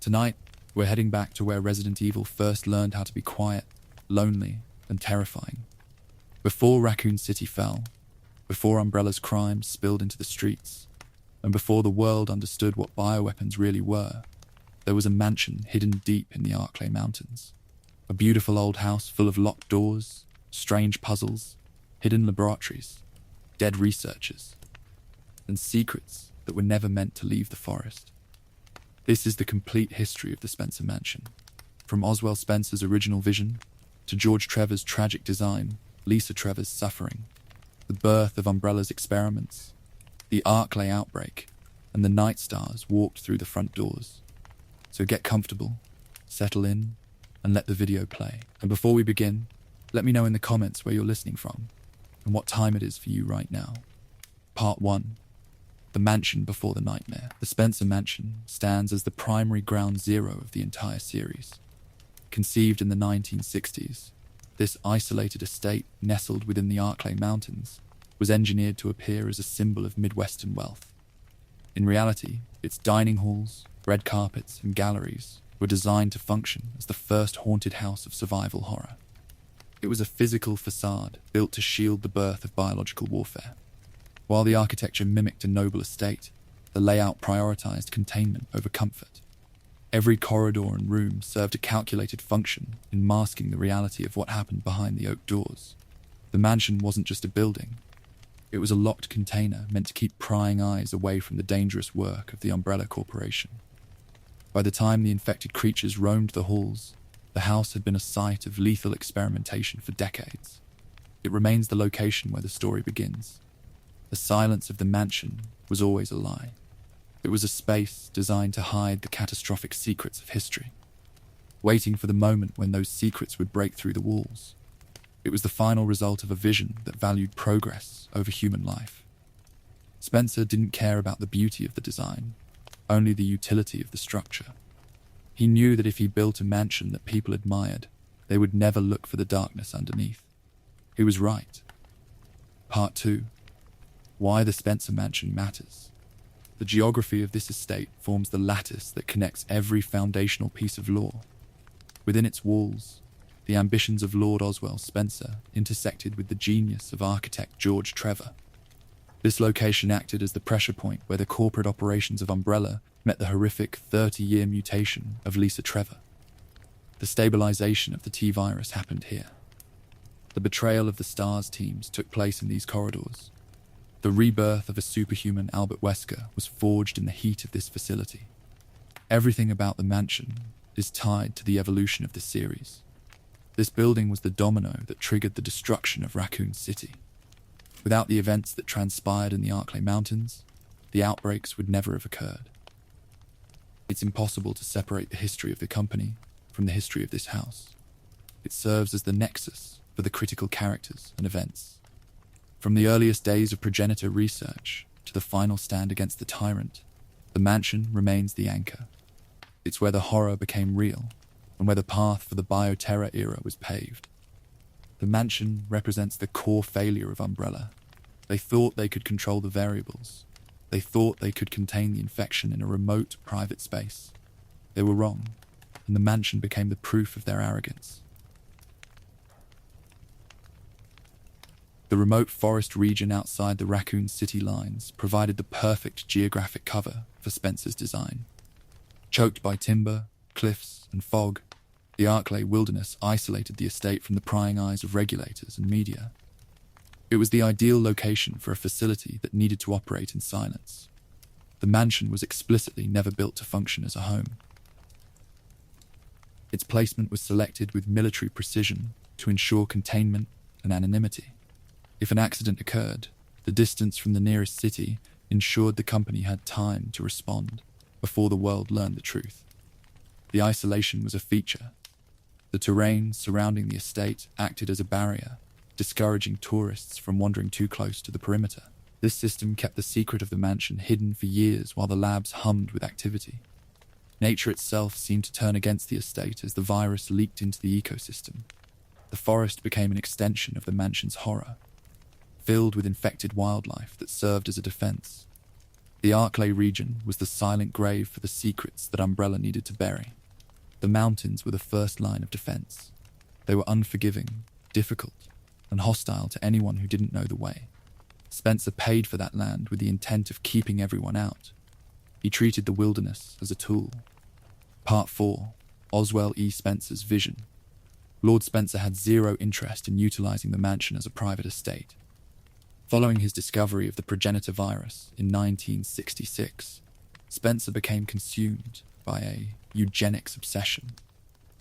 Tonight, we're heading back to where Resident Evil first learned how to be quiet, lonely, and terrifying. Before Raccoon City fell, before Umbrella's crimes spilled into the streets, and before the world understood what bioweapons really were, there was a mansion hidden deep in the Arklay Mountains. A beautiful old house full of locked doors, strange puzzles, hidden laboratories, dead researchers, and secrets that were never meant to leave the forest. This is the complete history of the Spencer Mansion. From Oswell Spencer's original vision, to George Trevor's tragic design, Lisa Trevor's suffering, the birth of Umbrella's experiments, the Arklay outbreak, and the Night Stars walked through the front doors. So get comfortable, settle in, and let the video play. And before we begin, let me know in the comments where you're listening from, and what time it is for you right now. Part 1. The Mansion Before the Nightmare. The Spencer Mansion stands as the primary ground zero of the entire series. Conceived in the 1960s, this isolated estate nestled within the Arklay Mountains was engineered to appear as a symbol of Midwestern wealth. In reality, its dining halls, red carpets, and galleries were designed to function as the first haunted house of survival horror. It was a physical facade built to shield the birth of biological warfare. While the architecture mimicked a noble estate, the layout prioritized containment over comfort. Every corridor and room served a calculated function in masking the reality of what happened behind the oak doors. The mansion wasn't just a building. It was a locked container meant to keep prying eyes away from the dangerous work of the Umbrella Corporation. By the time the infected creatures roamed the halls, the house had been a site of lethal experimentation for decades. It remains the location where the story begins. The silence of the mansion was always a lie. It was a space designed to hide the catastrophic secrets of history, waiting for the moment when those secrets would break through the walls. It was the final result of a vision that valued progress over human life. Spencer didn't care about the beauty of the design, only the utility of the structure. He knew that if he built a mansion that people admired, they would never look for the darkness underneath. He was right. Part 2. Why the Spencer Mansion matters. The geography of this estate forms the lattice that connects every foundational piece of lore. Within its walls, the ambitions of Lord Oswell Spencer intersected with the genius of architect George Trevor. This location acted as the pressure point where the corporate operations of Umbrella met the horrific 30-year mutation of Lisa Trevor. The stabilization of the T-virus happened here. The betrayal of the STARS teams took place in these corridors. The rebirth of a superhuman Albert Wesker was forged in the heat of this facility. Everything about the mansion is tied to the evolution of the series. This building was the domino that triggered the destruction of Raccoon City. Without the events that transpired in the Arklay Mountains, the outbreaks would never have occurred. It's impossible to separate the history of the company from the history of this house. It serves as the nexus for the critical characters and events. From the earliest days of progenitor research to the final stand against the tyrant, the mansion remains the anchor. It's where the horror became real and where the path for the bioterror era was paved. The mansion represents the core failure of Umbrella. They thought they could control the variables. They thought they could contain the infection in a remote, private space. They were wrong, and the mansion became the proof of their arrogance. The remote forest region outside the Raccoon City lines provided the perfect geographic cover for Spencer's design. Choked by timber, cliffs, and fog, the Arklay wilderness isolated the estate from the prying eyes of regulators and media. It was the ideal location for a facility that needed to operate in silence. The mansion was explicitly never built to function as a home. Its placement was selected with military precision to ensure containment and anonymity. If an accident occurred, the distance from the nearest city ensured the company had time to respond before the world learned the truth. The isolation was a feature. The terrain surrounding the estate acted as a barrier, discouraging tourists from wandering too close to the perimeter. This system kept the secret of the mansion hidden for years while the labs hummed with activity. Nature itself seemed to turn against the estate as the virus leaked into the ecosystem. The forest became an extension of the mansion's horror, filled with infected wildlife that served as a defense. The Arklay region was the silent grave for the secrets that Umbrella needed to bury. The mountains were the first line of defense. They were unforgiving, difficult, and hostile to anyone who didn't know the way. Spencer paid for that land with the intent of keeping everyone out. He treated the wilderness as a tool. Part 4. Oswell E. Spencer's vision. Lord Spencer had zero interest in utilizing the mansion as a private estate. Following his discovery of the Progenitor Virus in 1966, Spencer became consumed by a eugenics obsession.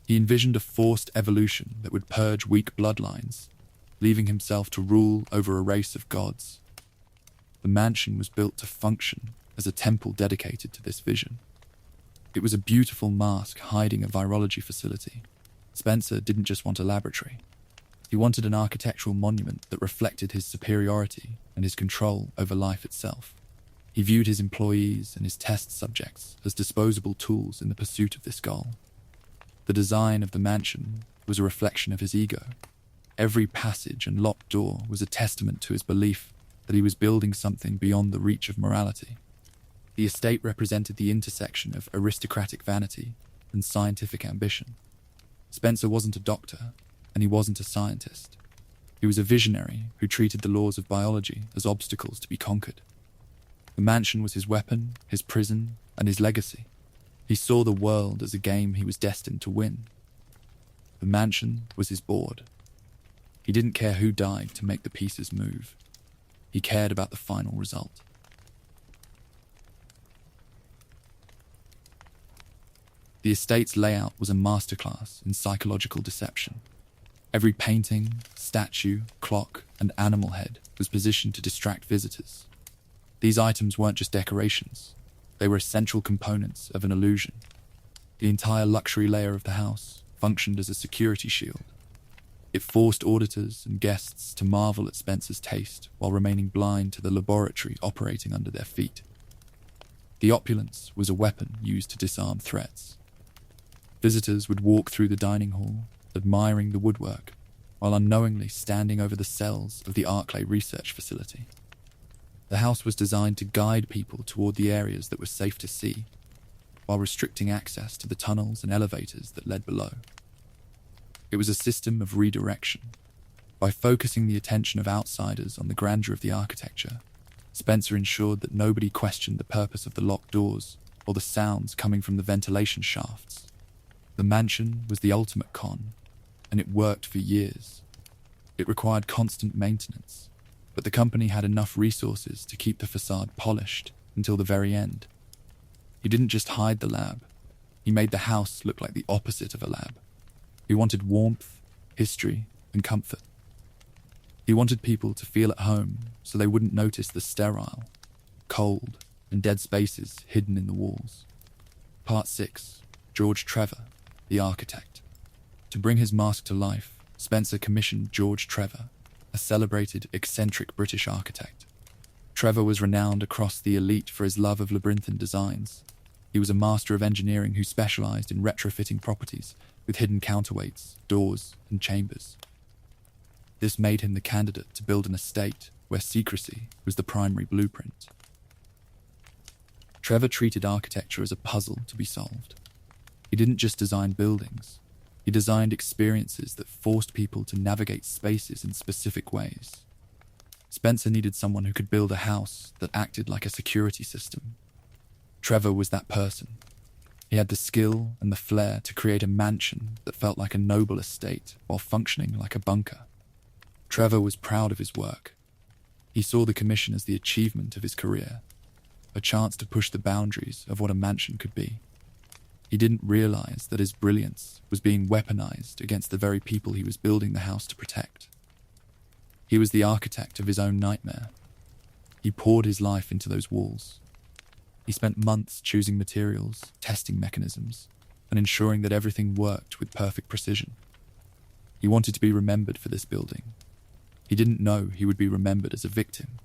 He envisioned a forced evolution that would purge weak bloodlines, leaving himself to rule over a race of gods. The mansion was built to function as a temple dedicated to this vision. It was a beautiful mask hiding a virology facility. Spencer didn't just want a laboratory. He wanted an architectural monument that reflected his superiority and his control over life itself. He viewed his employees and his test subjects as disposable tools in the pursuit of this goal. The design of the mansion was a reflection of his ego. Every passage and locked door was a testament to his belief that he was building something beyond the reach of morality. The estate represented the intersection of aristocratic vanity and scientific ambition. Spencer wasn't a doctor, and he wasn't a scientist. He was a visionary who treated the laws of biology as obstacles to be conquered. The mansion was his weapon, his prison, and his legacy. He saw the world as a game he was destined to win. The mansion was his board. He didn't care who died to make the pieces move. He cared about the final result. The estate's layout was a masterclass in psychological deception. Every painting, statue, clock, and animal head was positioned to distract visitors. These items weren't just decorations. They were essential components of an illusion. The entire luxury layer of the house functioned as a security shield. It forced auditors and guests to marvel at Spencer's taste while remaining blind to the laboratory operating under their feet. The opulence was a weapon used to disarm threats. Visitors would walk through the dining hall, admiring the woodwork, while unknowingly standing over the cells of the Arklay research facility. The house was designed to guide people toward the areas that were safe to see, while restricting access to the tunnels and elevators that led below. It was a system of redirection. By focusing the attention of outsiders on the grandeur of the architecture, Spencer ensured that nobody questioned the purpose of the locked doors or the sounds coming from the ventilation shafts. The mansion was the ultimate con, and it worked for years. It required constant maintenance, but the company had enough resources to keep the facade polished until the very end. He didn't just hide the lab. He made the house look like the opposite of a lab. He wanted warmth, history, and comfort. He wanted people to feel at home so they wouldn't notice the sterile, cold, and dead spaces hidden in the walls. Part 6. George Trevor, the architect. To bring his mask to life, Spencer commissioned George Trevor, a celebrated, eccentric British architect. Trevor was renowned across the elite for his love of labyrinthine designs. He was a master of engineering who specialized in retrofitting properties with hidden counterweights, doors, and chambers. This made him the candidate to build an estate where secrecy was the primary blueprint. Trevor treated architecture as a puzzle to be solved. He didn't just design buildings. He designed experiences that forced people to navigate spaces in specific ways. Spencer needed someone who could build a house that acted like a security system. Trevor was that person. He had the skill and the flair to create a mansion that felt like a noble estate while functioning like a bunker. Trevor was proud of his work. He saw the commission as the achievement of his career, a chance to push the boundaries of what a mansion could be. He didn't realize that his brilliance was being weaponized against the very people he was building the house to protect. He was the architect of his own nightmare. He poured his life into those walls. He spent months choosing materials, testing mechanisms, and ensuring that everything worked with perfect precision. He wanted to be remembered for this building. He didn't know he would be remembered as a victim.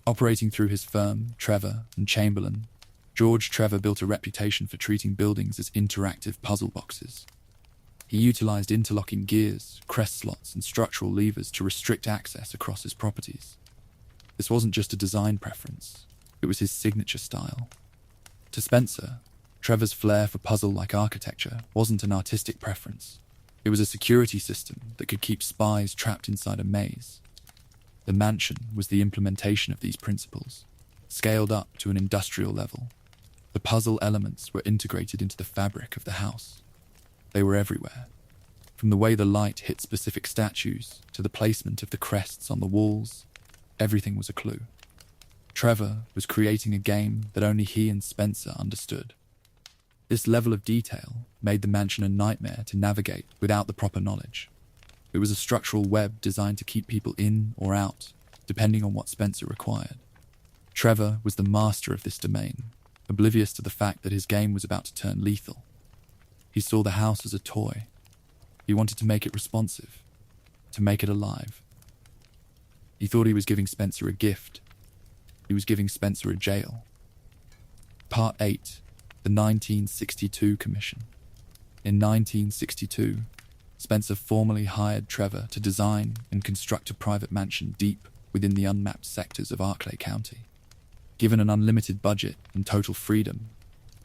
Operating through his firm, Trevor and Chamberlain, George Trevor built a reputation for treating buildings as interactive puzzle boxes. He utilized interlocking gears, crest slots, and structural levers to restrict access across his properties. This wasn't just a design preference, it was his signature style. To Spencer, Trevor's flair for puzzle-like architecture wasn't an artistic preference. It was a security system that could keep spies trapped inside a maze. The mansion was the implementation of these principles, scaled up to an industrial level. The puzzle elements were integrated into the fabric of the house. They were everywhere, from the way the light hit specific statues to the placement of the crests on the walls. Everything was a clue. Trevor was creating a game that only he and Spencer understood. This level of detail made the mansion a nightmare to navigate without the proper knowledge. It was a structural web designed to keep people in or out, depending on what Spencer required. Trevor was the master of this domain, oblivious to the fact that his game was about to turn lethal. He saw the house as a toy. He wanted to make it responsive, to make it alive. He thought he was giving Spencer a gift. He was giving Spencer a jail. Part 8. The 1962 Commission. In 1962, Spencer formally hired Trevor to design and construct a private mansion deep within the unmapped sectors of Arklay County. Given an unlimited budget and total freedom,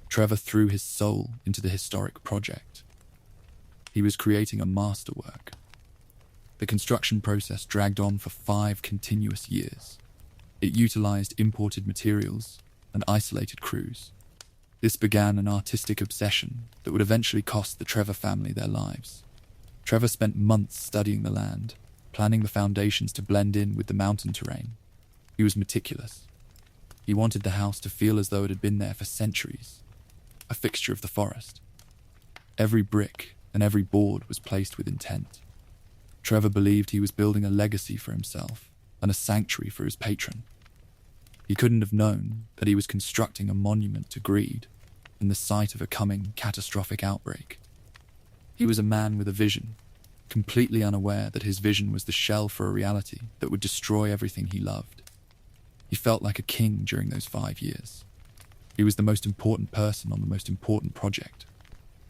Trevor threw his soul into the historic project. He was creating a masterwork. The construction process dragged on for 5 continuous years. It utilized imported materials and isolated crews. This began an artistic obsession that would eventually cost the Trevor family their lives. Trevor spent months studying the land, planning the foundations to blend in with the mountain terrain. He was meticulous. He wanted the house to feel as though it had been there for centuries, a fixture of the forest. Every brick and every board was placed with intent. Trevor believed he was building a legacy for himself and a sanctuary for his patron. He couldn't have known that he was constructing a monument to greed in the sight of a coming catastrophic outbreak. He was a man with a vision, completely unaware that his vision was the shell for a reality that would destroy everything he loved. He felt like a king during those 5 years. He was the most important person on the most important project.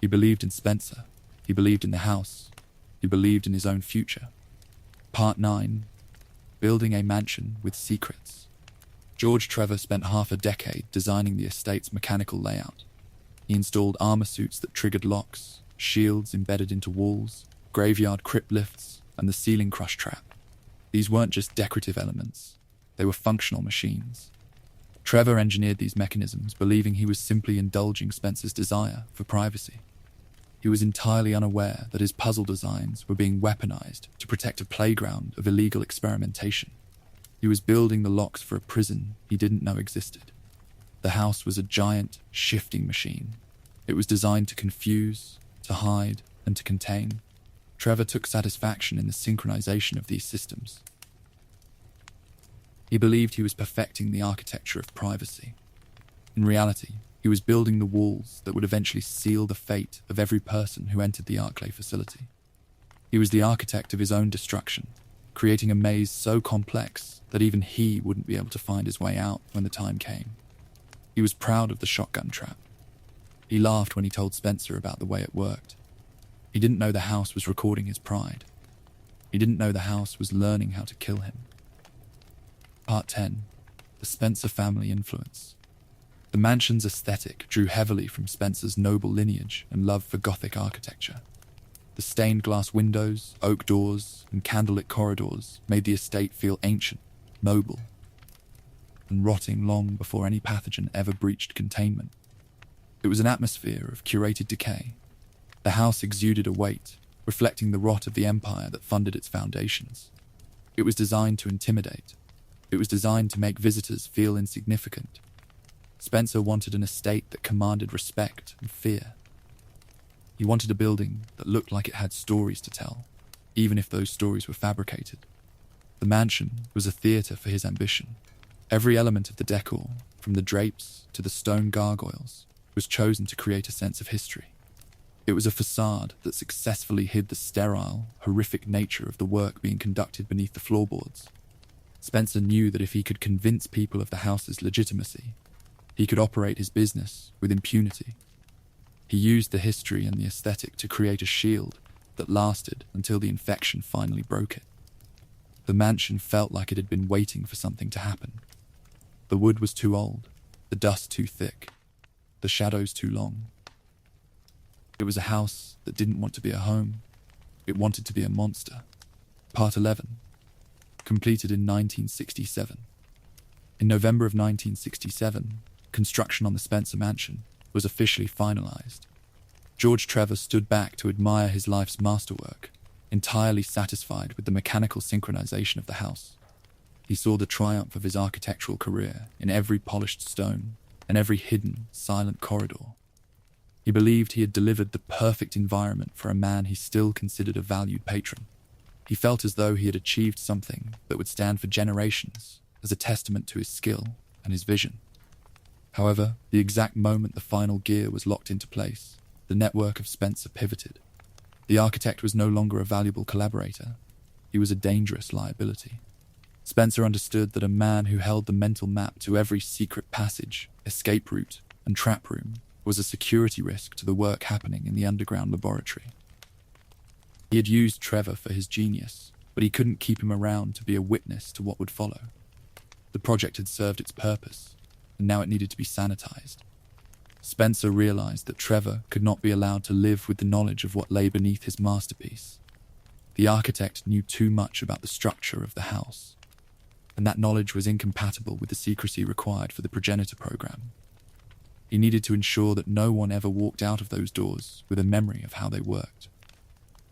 He believed in Spencer. He believed in the house. He believed in his own future. Part 9. Building a mansion with secrets. George Trevor spent half a decade designing the estate's mechanical layout. He installed armor suits that triggered locks, shields embedded into walls, graveyard crypt lifts, and the ceiling crush trap. These weren't just decorative elements. They were functional machines. Trevor engineered these mechanisms, believing he was simply indulging Spencer's desire for privacy. He was entirely unaware that his puzzle designs were being weaponized to protect a playground of illegal experimentation. He was building the locks for a prison he didn't know existed. The house was a giant, shifting machine. It was designed to confuse, to hide, and to contain. Trevor took satisfaction in the synchronization of these systems. He believed he was perfecting the architecture of privacy. In reality, he was building the walls that would eventually seal the fate of every person who entered the Arklay facility. He was the architect of his own destruction, creating a maze so complex that even he wouldn't be able to find his way out when the time came. He was proud of the shotgun trap. He laughed when he told Spencer about the way it worked. He didn't know the house was recording his pride. He didn't know the house was learning how to kill him. Part 10. The Spencer family influence. The mansion's aesthetic drew heavily from Spencer's noble lineage and love for Gothic architecture. The stained glass windows, oak doors, and candlelit corridors made the estate feel ancient, noble, and rotting long before any pathogen ever breached containment. It was an atmosphere of curated decay. The house exuded a weight, reflecting the rot of the empire that funded its foundations. It was designed to intimidate. It was designed to make visitors feel insignificant. Spencer wanted an estate that commanded respect and fear. He wanted a building that looked like it had stories to tell, even if those stories were fabricated. The mansion was a theatre for his ambition. Every element of the decor, from the drapes to the stone gargoyles, was chosen to create a sense of history. It was a facade that successfully hid the sterile, horrific nature of the work being conducted beneath the floorboards. Spencer knew that if he could convince people of the house's legitimacy, he could operate his business with impunity. He used the history and the aesthetic to create a shield that lasted until the infection finally broke it. The mansion felt like it had been waiting for something to happen. The wood was too old, the dust too thick, the shadows too long. It was a house that didn't want to be a home. It wanted to be a monster. Part 11. Completed in 1967. In November of 1967, construction on the Spencer mansion was officially finalized. George Trevor stood back to admire his life's masterwork, entirely satisfied with the mechanical synchronization of the house. He saw the triumph of his architectural career in every polished stone and every hidden, silent corridor. He believed he had delivered the perfect environment for a man he still considered a valued patron. He felt as though he had achieved something that would stand for generations as a testament to his skill and his vision. However, the exact moment the final gear was locked into place, the network of Spencer pivoted. The architect was no longer a valuable collaborator. He was a dangerous liability. Spencer understood that a man who held the mental map to every secret passage, escape route, and trap room was a security risk to the work happening in the underground laboratory. He had used Trevor for his genius, but he couldn't keep him around to be a witness to what would follow. The project had served its purpose, and now it needed to be sanitized. Spencer realized that Trevor could not be allowed to live with the knowledge of what lay beneath his masterpiece. The architect knew too much about the structure of the house, and that knowledge was incompatible with the secrecy required for the Progenitor program. He needed to ensure that no one ever walked out of those doors with a memory of how they worked.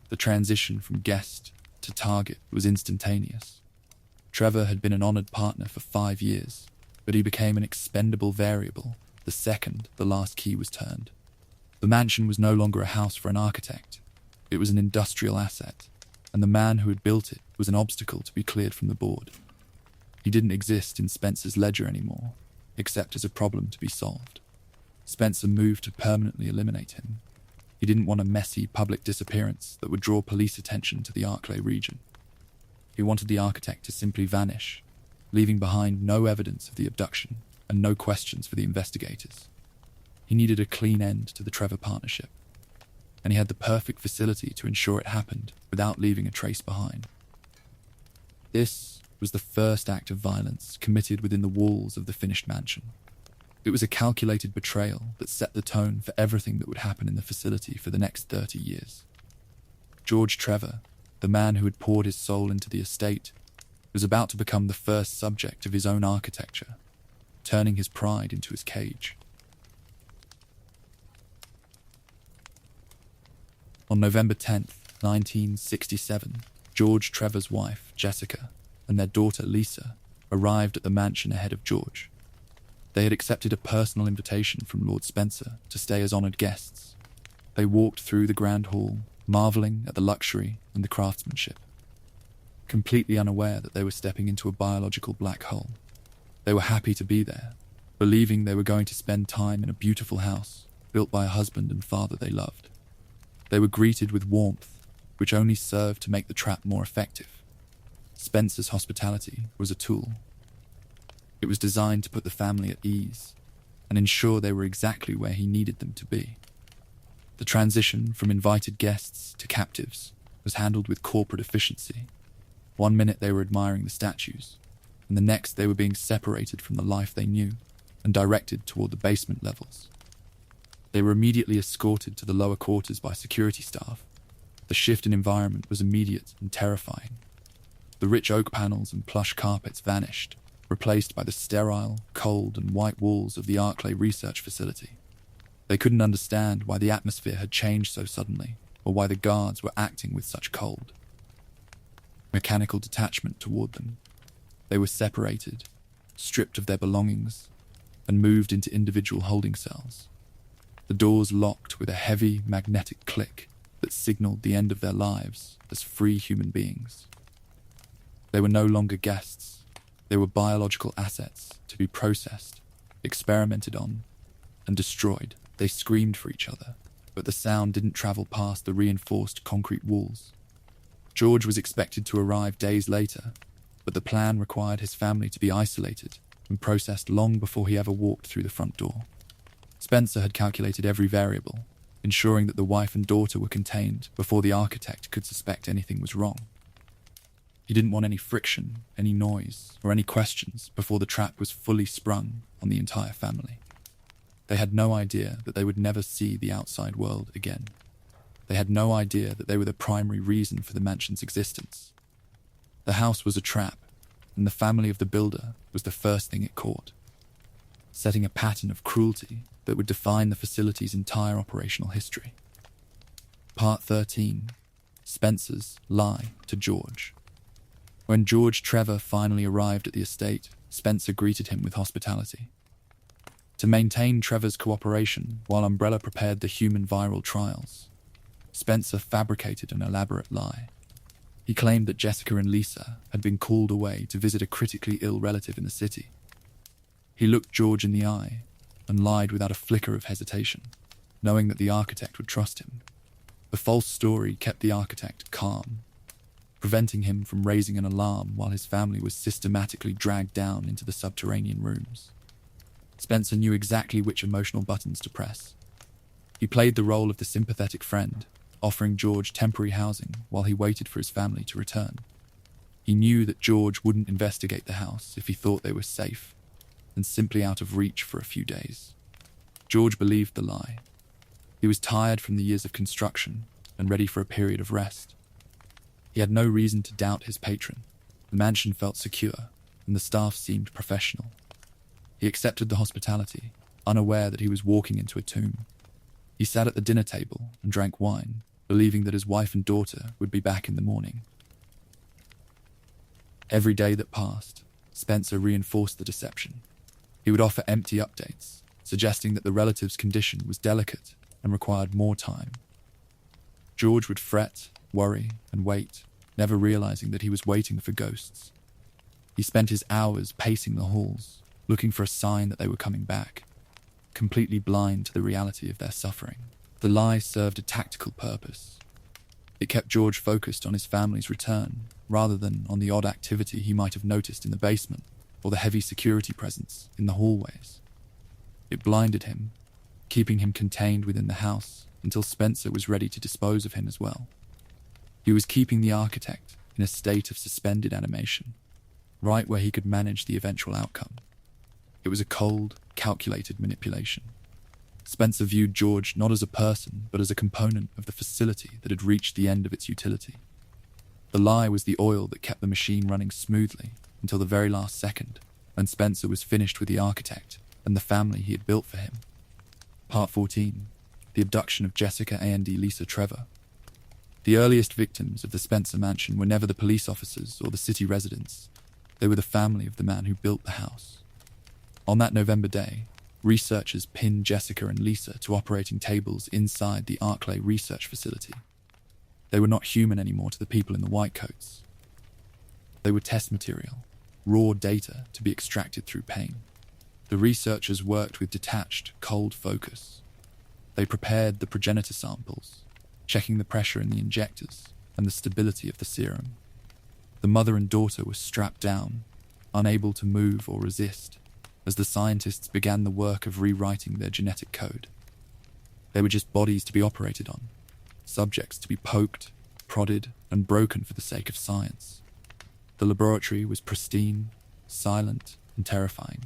The transition from guest to target was instantaneous. Trevor had been an honored partner for 5 years, but he became an expendable variable the second the last key was turned. The mansion was no longer a house for an architect. It was an industrial asset, and the man who had built it was an obstacle to be cleared from the board. He didn't exist in Spencer's ledger anymore, except as a problem to be solved. Spencer moved to permanently eliminate him. He didn't want a messy public disappearance that would draw police attention to the Arklay region. He wanted the architect to simply vanish, leaving behind no evidence of the abduction and no questions for the investigators. He needed a clean end to the Trevor partnership, and he had the perfect facility to ensure it happened without leaving a trace behind. This was the first act of violence committed within the walls of the finished mansion. It was a calculated betrayal that set the tone for everything that would happen in the facility for the next 30 years. George Trevor, the man who had poured his soul into the estate, was about to become the first subject of his own architecture, turning his pride into his cage. On November 10th, 1967, George Trevor's wife, Jessica, and their daughter, Lisa, arrived at the mansion ahead of George. They had accepted a personal invitation from Lord Spencer to stay as honoured guests. They walked through the grand hall, marvelling at the luxury and the craftsmanship. Completely unaware that they were stepping into a biological black hole, they were happy to be there, believing they were going to spend time in a beautiful house built by a husband and father they loved. They were greeted with warmth, which only served to make the trap more effective. Spencer's hospitality was a tool. It was designed to put the family at ease and ensure they were exactly where he needed them to be. The transition from invited guests to captives was handled with corporate efficiency. One minute they were admiring the statues, and the next they were being separated from the life they knew and directed toward the basement levels. They were immediately escorted to the lower quarters by security staff. The shift in environment was immediate and terrifying. The rich oak panels and plush carpets vanished, replaced by the sterile, cold and white walls of the Arklay research facility. They couldn't understand why the atmosphere had changed so suddenly, or why the guards were acting with such cold. Mechanical detachment toward them. They were separated, stripped of their belongings, and moved into individual holding cells. The doors locked with a heavy magnetic click that signaled the end of their lives as free human beings. They were no longer guests. They were biological assets to be processed, experimented on, and destroyed. They screamed for each other, but the sound didn't travel past the reinforced concrete walls. George was expected to arrive days later, but the plan required his family to be isolated and processed long before he ever walked through the front door. Spencer had calculated every variable. ensuring that the wife and daughter were contained before the architect could suspect anything was wrong. He didn't want any friction, any noise, or any questions before the trap was fully sprung on the entire family. They had no idea that they would never see the outside world again. They had no idea that they were the primary reason for the mansion's existence. The house was a trap, and the family of the builder was the first thing it caught, setting a pattern of cruelty that would define the facility's entire operational history. Part 13. Spencer's lie to George. When George Trevor finally arrived at the estate, Spencer greeted him with hospitality. To maintain Trevor's cooperation while Umbrella prepared the human viral trials, Spencer fabricated an elaborate lie. He claimed that Jessica and Lisa had been called away to visit a critically ill relative in the city. He looked George in the eye and lied without a flicker of hesitation, knowing that the architect would trust him. The false story kept the architect calm, preventing him from raising an alarm while his family was systematically dragged down into the subterranean rooms. Spencer knew exactly which emotional buttons to press. He played the role of the sympathetic friend, offering George temporary housing while he waited for his family to return. He knew that George wouldn't investigate the house if he thought they were safe and simply out of reach for a few days. George believed the lie. He was tired from the years of construction and ready for a period of rest. He had no reason to doubt his patron. The mansion felt secure, and the staff seemed professional. He accepted the hospitality, unaware that he was walking into a tomb. He sat at the dinner table and drank wine, believing that his wife and daughter would be back in the morning. Every day that passed, Spencer reinforced the deception. He would offer empty updates, suggesting that the relative's condition was delicate and required more time. George would fret, worry, and wait, never realizing that he was waiting for ghosts. He spent his hours pacing the halls, looking for a sign that they were coming back, completely blind to the reality of their suffering. The lie served a tactical purpose. It kept George focused on his family's return, rather than on the odd activity he might have noticed in the basement or the heavy security presence in the hallways. It blinded him, keeping him contained within the house until Spencer was ready to dispose of him as well. He was keeping the architect in a state of suspended animation, right where he could manage the eventual outcome. It was a cold, calculated manipulation. Spencer viewed George not as a person, but as a component of the facility that had reached the end of its utility. The lie was the oil that kept the machine running smoothly until the very last second, when Spencer was finished with the architect and the family he had built for him. Part 14. The abduction of Jessica and Lisa Trevor. The earliest victims of the Spencer mansion were never the police officers or the city residents. They were the family of the man who built the house. On that November day, researchers pinned Jessica and Lisa to operating tables inside the Arclay research facility. They were not human anymore to the people in the white coats. They were test material, raw data to be extracted through pain. The researchers worked with detached, cold focus. They prepared the progenitor samples, checking the pressure in the injectors and the stability of the serum. The mother and daughter were strapped down, unable to move or resist, as the scientists began the work of rewriting their genetic code. They were just bodies to be operated on, subjects to be poked, prodded, and broken for the sake of science. The laboratory was pristine, silent, and terrifying.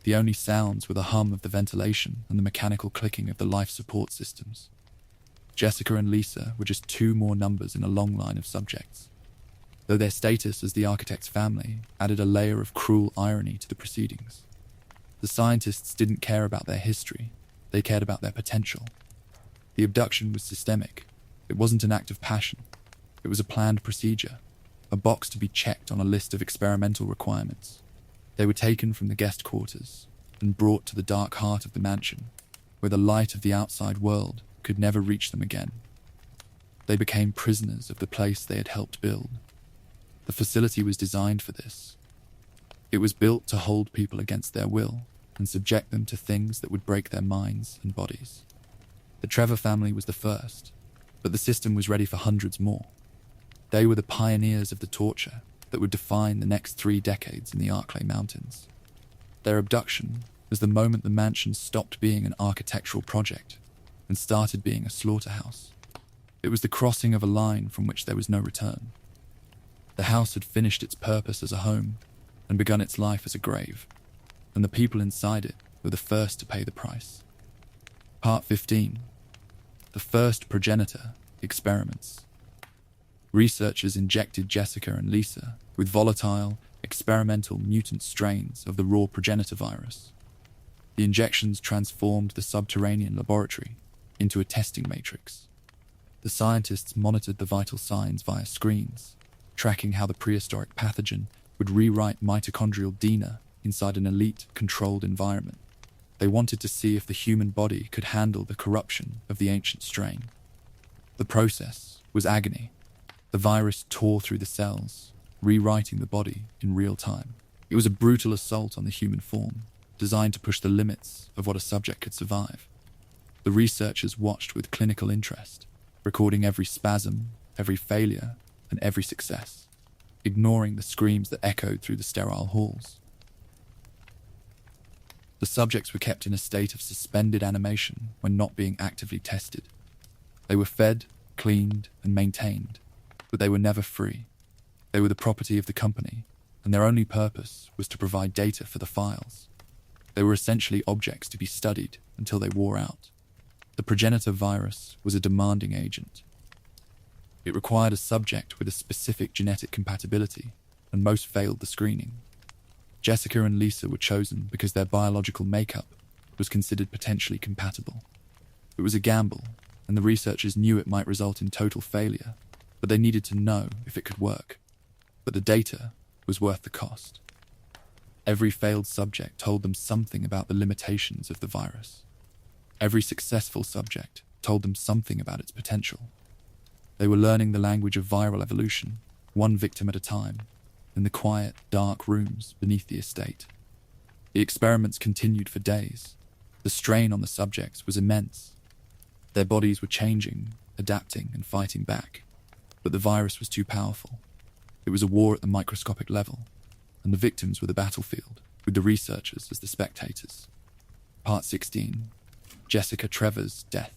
The only sounds were the hum of the ventilation and the mechanical clicking of the life support systems. Jessica and Lisa were just two more numbers in a long line of subjects, though their status as the architect's family added a layer of cruel irony to the proceedings. The scientists didn't care about their history, they cared about their potential. The abduction was systemic. It wasn't an act of passion. It was a planned procedure, a box to be checked on a list of experimental requirements. They were taken from the guest quarters and brought to the dark heart of the mansion, where the light of the outside world could never reach them again. They became prisoners of the place they had helped build. The facility was designed for this. It was built to hold people against their will and subject them to things that would break their minds and bodies. The Trevor family was the first, but the system was ready for hundreds more. They were the pioneers of the torture that would define the next 3 decades in the Arclay Mountains. Their abduction was the moment the mansion stopped being an architectural project and started being a slaughterhouse. It was the crossing of a line from which there was no return. The house had finished its purpose as a home and begun its life as a grave, and the people inside it were the first to pay the price. Part 15. The first progenitor experiments. Researchers injected Jessica and Lisa with volatile, experimental mutant strains of the raw progenitor virus. The injections transformed the subterranean laboratory into a testing matrix. The scientists monitored the vital signs via screens, tracking how the prehistoric pathogen would rewrite mitochondrial DNA inside an elite, controlled environment. They wanted to see if the human body could handle the corruption of the ancient strain. The process was agony. The virus tore through the cells, rewriting the body in real time. It was a brutal assault on the human form, designed to push the limits of what a subject could survive. The researchers watched with clinical interest, recording every spasm, every failure, and every success, ignoring the screams that echoed through the sterile halls. The subjects were kept in a state of suspended animation when not being actively tested. They were fed, cleaned, and maintained, but they were never free. They were the property of the company, and their only purpose was to provide data for the files. They were essentially objects to be studied until they wore out. The progenitor virus was a demanding agent. It required a subject with a specific genetic compatibility, and most failed the screening. Jessica and Lisa were chosen because their biological makeup was considered potentially compatible. It was a gamble, and the researchers knew it might result in total failure, but they needed to know if it could work. But the data was worth the cost. Every failed subject told them something about the limitations of the virus. Every successful subject told them something about its potential. They were learning the language of viral evolution, one victim at a time, in the quiet, dark rooms beneath the estate. The experiments continued for days. The strain on the subjects was immense. Their bodies were changing, adapting, and fighting back. But the virus was too powerful. It was a war at the microscopic level, and the victims were the battlefield, with the researchers as the spectators. Part 16. Jessica Trevor's death.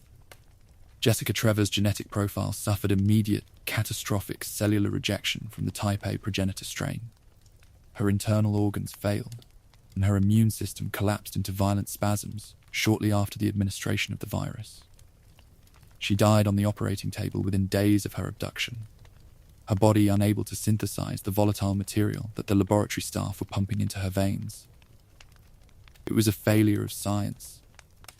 Jessica Trevor's genetic profile suffered immediate, catastrophic cellular rejection from the type A progenitor strain. Her internal organs failed, and her immune system collapsed into violent spasms shortly after the administration of the virus. She died on the operating table within days of her abduction, her body unable to synthesize the volatile material that the laboratory staff were pumping into her veins. It was a failure of science,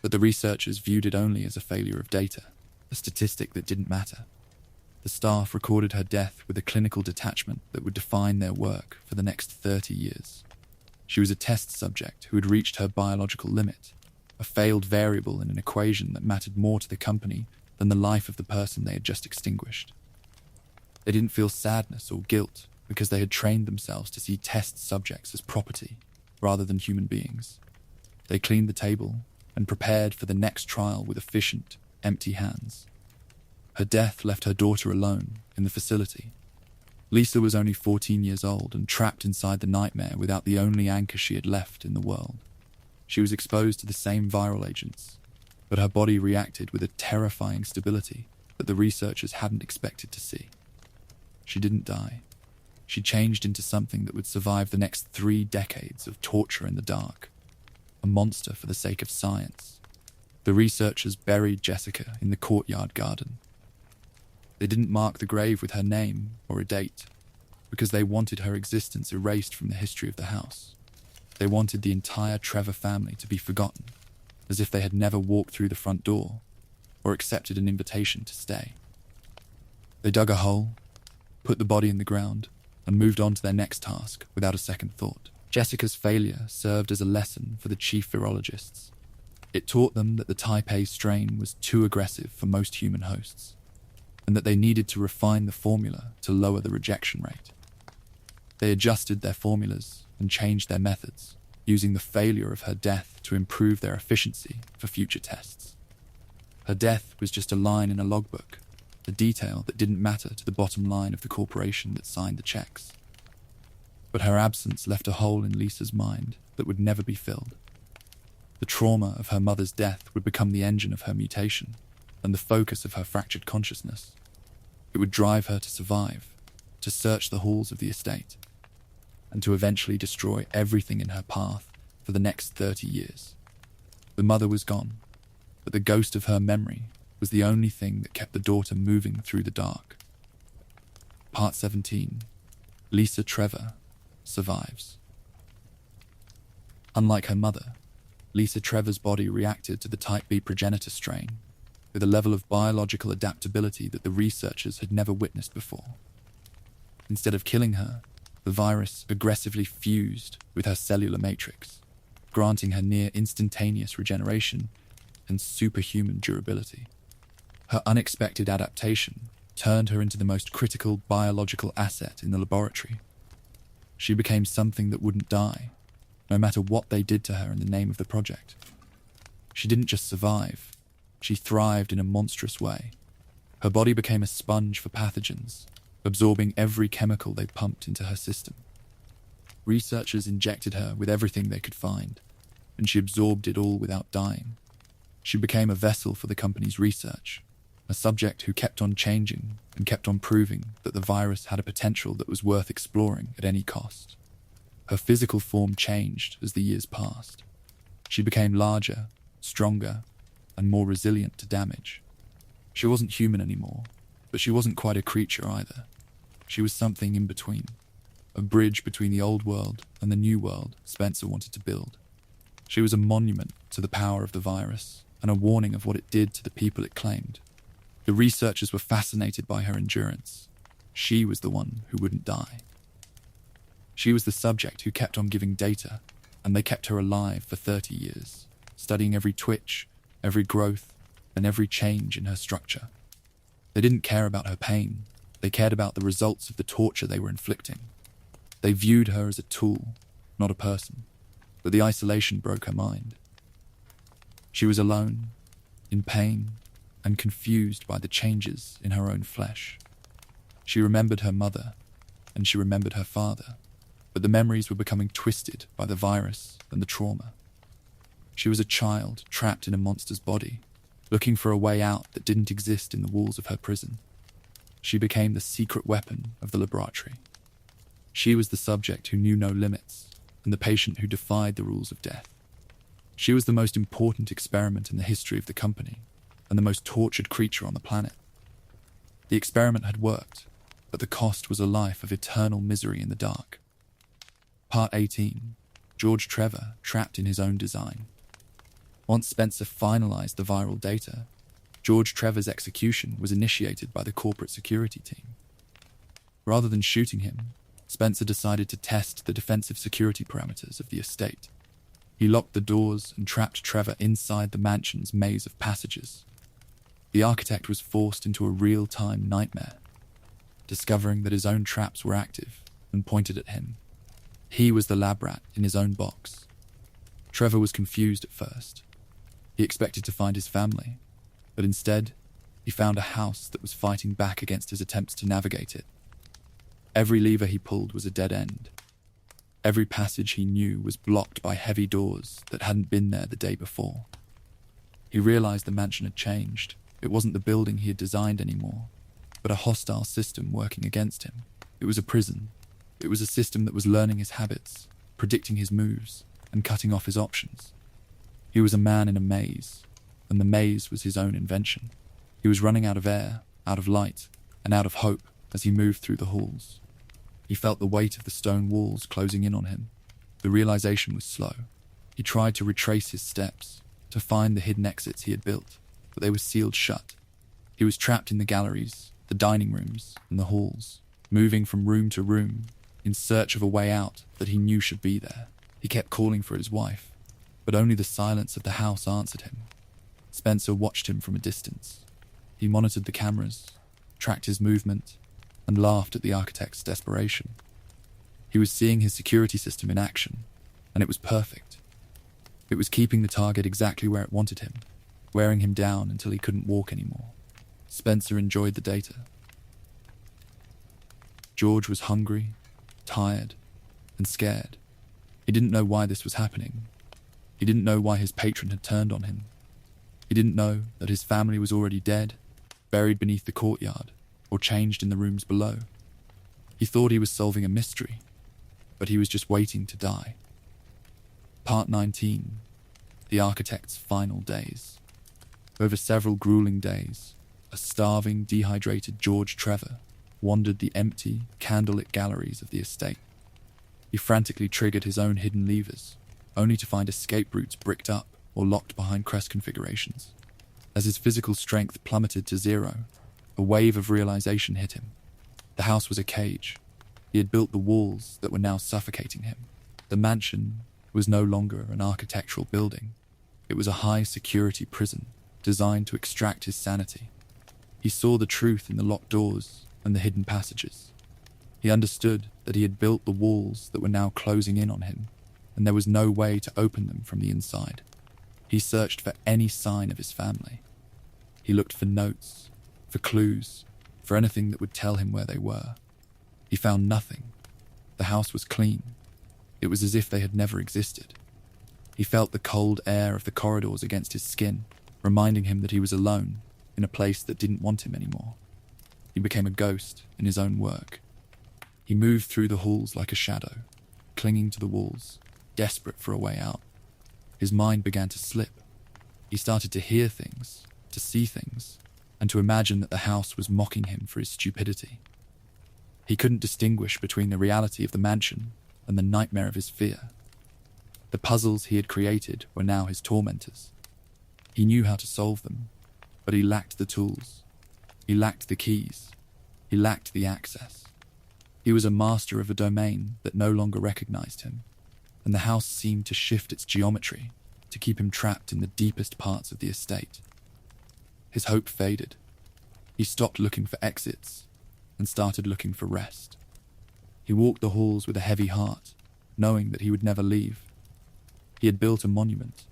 but the researchers viewed it only as a failure of data, a statistic that didn't matter. The staff recorded her death with a clinical detachment that would define their work for the next 30 years. She was a test subject who had reached her biological limit, a failed variable in an equation that mattered more to the company than the life of the person they had just extinguished. They didn't feel sadness or guilt because they had trained themselves to see test subjects as property rather than human beings. They cleaned the table and prepared for the next trial with efficient, empty hands. Her death left her daughter alone in the facility. Lisa was only 14 years old and trapped inside the nightmare without the only anchor she had left in the world. She was exposed to the same viral agents, but her body reacted with a terrifying stability that the researchers hadn't expected to see. She didn't die. She changed into something that would survive the next 3 decades of torture in the dark. A monster for the sake of science. The researchers buried Jessica in the courtyard garden. They didn't mark the grave with her name or a date, because they wanted her existence erased from the history of the house. They wanted the entire Trevor family to be forgotten, as if they had never walked through the front door or accepted an invitation to stay. They dug a hole, put the body in the ground, and moved on to their next task without a second thought. Jessica's failure served as a lesson for the chief virologists. It taught them that the type A strain was too aggressive for most human hosts, and that they needed to refine the formula to lower the rejection rate. They adjusted their formulas and changed their methods, using the failure of her death to improve their efficiency for future tests. Her death was just a line in a logbook, a detail that didn't matter to the bottom line of the corporation that signed the checks. But her absence left a hole in Lisa's mind that would never be filled. The trauma of her mother's death would become the engine of her mutation and the focus of her fractured consciousness. It would drive her to survive, to search the halls of the estate, and to eventually destroy everything in her path for the next 30 years. The mother was gone, but the ghost of her memory was the only thing that kept the daughter moving through the dark. Part 17. Lisa Trevor survives. Unlike her mother, Lisa Trevor's body reacted to the type B progenitor strain with a level of biological adaptability that the researchers had never witnessed before. Instead of killing her, the virus aggressively fused with her cellular matrix, granting her near instantaneous regeneration and superhuman durability. Her unexpected adaptation turned her into the most critical biological asset in the laboratory. She became something that wouldn't die, no matter what they did to her in the name of the project. She didn't just survive, she thrived in a monstrous way. Her body became a sponge for pathogens, absorbing every chemical they pumped into her system. Researchers injected her with everything they could find, and she absorbed it all without dying. She became a vessel for the company's research, a subject who kept on changing and kept on proving that the virus had a potential that was worth exploring at any cost. Her physical form changed as the years passed. She became larger, stronger, and more resilient to damage. She wasn't human anymore, but she wasn't quite a creature either. She was something in between, a bridge between the old world and the new world Spencer wanted to build. She was a monument to the power of the virus and a warning of what it did to the people it claimed. The researchers were fascinated by her endurance. She was the one who wouldn't die. She was the subject who kept on giving data, and they kept her alive for 30 years, studying every twitch, every growth, and every change in her structure. They didn't care about her pain. They cared about the results of the torture they were inflicting. They viewed her as a tool, not a person, but the isolation broke her mind. She was alone, in pain, and confused by the changes in her own flesh. She remembered her mother, and she remembered her father, but the memories were becoming twisted by the virus and the trauma. She was a child trapped in a monster's body, looking for a way out that didn't exist in the walls of her prison. She became the secret weapon of the laboratory. She was the subject who knew no limits, and the patient who defied the rules of death. She was the most important experiment in the history of the company, and the most tortured creature on the planet. The experiment had worked, but the cost was a life of eternal misery in the dark. Part 18. George Trevor trapped in his own design. Once Spencer finalized the viral data, George Trevor's execution was initiated by the corporate security team. Rather than shooting him, Spencer decided to test the defensive security parameters of the estate. He locked the doors and trapped Trevor inside the mansion's maze of passages. The architect was forced into a real-time nightmare, discovering that his own traps were active and pointed at him. He was the lab rat in his own box. Trevor was confused at first. He expected to find his family, but instead, he found a house that was fighting back against his attempts to navigate it. Every lever he pulled was a dead end. Every passage he knew was blocked by heavy doors that hadn't been there the day before. He realized the mansion had changed. It wasn't the building he had designed anymore, but a hostile system working against him. It was a prison. It was a system that was learning his habits, predicting his moves, and cutting off his options. He was a man in a maze, and the maze was his own invention. He was running out of air, out of light, and out of hope as he moved through the halls. He felt the weight of the stone walls closing in on him. The realization was slow. He tried to retrace his steps, to find the hidden exits he had built, but they were sealed shut. He was trapped in the galleries, the dining rooms, and the halls, moving from room to room, in search of a way out that he knew should be there. He kept calling for his wife, but only the silence of the house answered him. Spencer watched him from a distance. He monitored the cameras, tracked his movement, and laughed at the architect's desperation. He was seeing his security system in action, and it was perfect. It was keeping the target exactly where it wanted him, wearing him down until he couldn't walk anymore. Spencer enjoyed the data. George was hungry, tired, and scared. He didn't know why this was happening. He didn't know why his patron had turned on him. He didn't know that his family was already dead, buried beneath the courtyard, or changed in the rooms below. He thought he was solving a mystery, but he was just waiting to die. Part 19. The Architect's Final Days. Over several grueling days, a starving, dehydrated George Trevor wandered the empty, candlelit galleries of the estate. He frantically triggered his own hidden levers, only to find escape routes bricked up or locked behind crest configurations. As his physical strength plummeted to zero, a wave of realization hit him. The house was a cage. He had built the walls that were now suffocating him. The mansion was no longer an architectural building. It was a high-security prison designed to extract his sanity. He saw the truth in the locked doors and the hidden passages. He understood that he had built the walls that were now closing in on him, and there was no way to open them from the inside. He searched for any sign of his family. He looked for notes, for clues, for anything that would tell him where they were. He found nothing. The house was clean. It was as if they had never existed. He felt the cold air of the corridors against his skin, reminding him that he was alone, in a place that didn't want him anymore. He became a ghost in his own work. He moved through the halls like a shadow, clinging to the walls, desperate for a way out. His mind began to slip. He started to hear things, to see things, and to imagine that the house was mocking him for his stupidity. He couldn't distinguish between the reality of the mansion and the nightmare of his fear. The puzzles he had created were now his tormentors. He knew how to solve them, but he lacked the tools. He lacked the keys. He lacked the access. He was a master of a domain that no longer recognized him, and the house seemed to shift its geometry to keep him trapped in the deepest parts of the estate. His hope faded. He stopped looking for exits and started looking for rest. He walked the halls with a heavy heart, knowing that he would never leave. He had built a monument,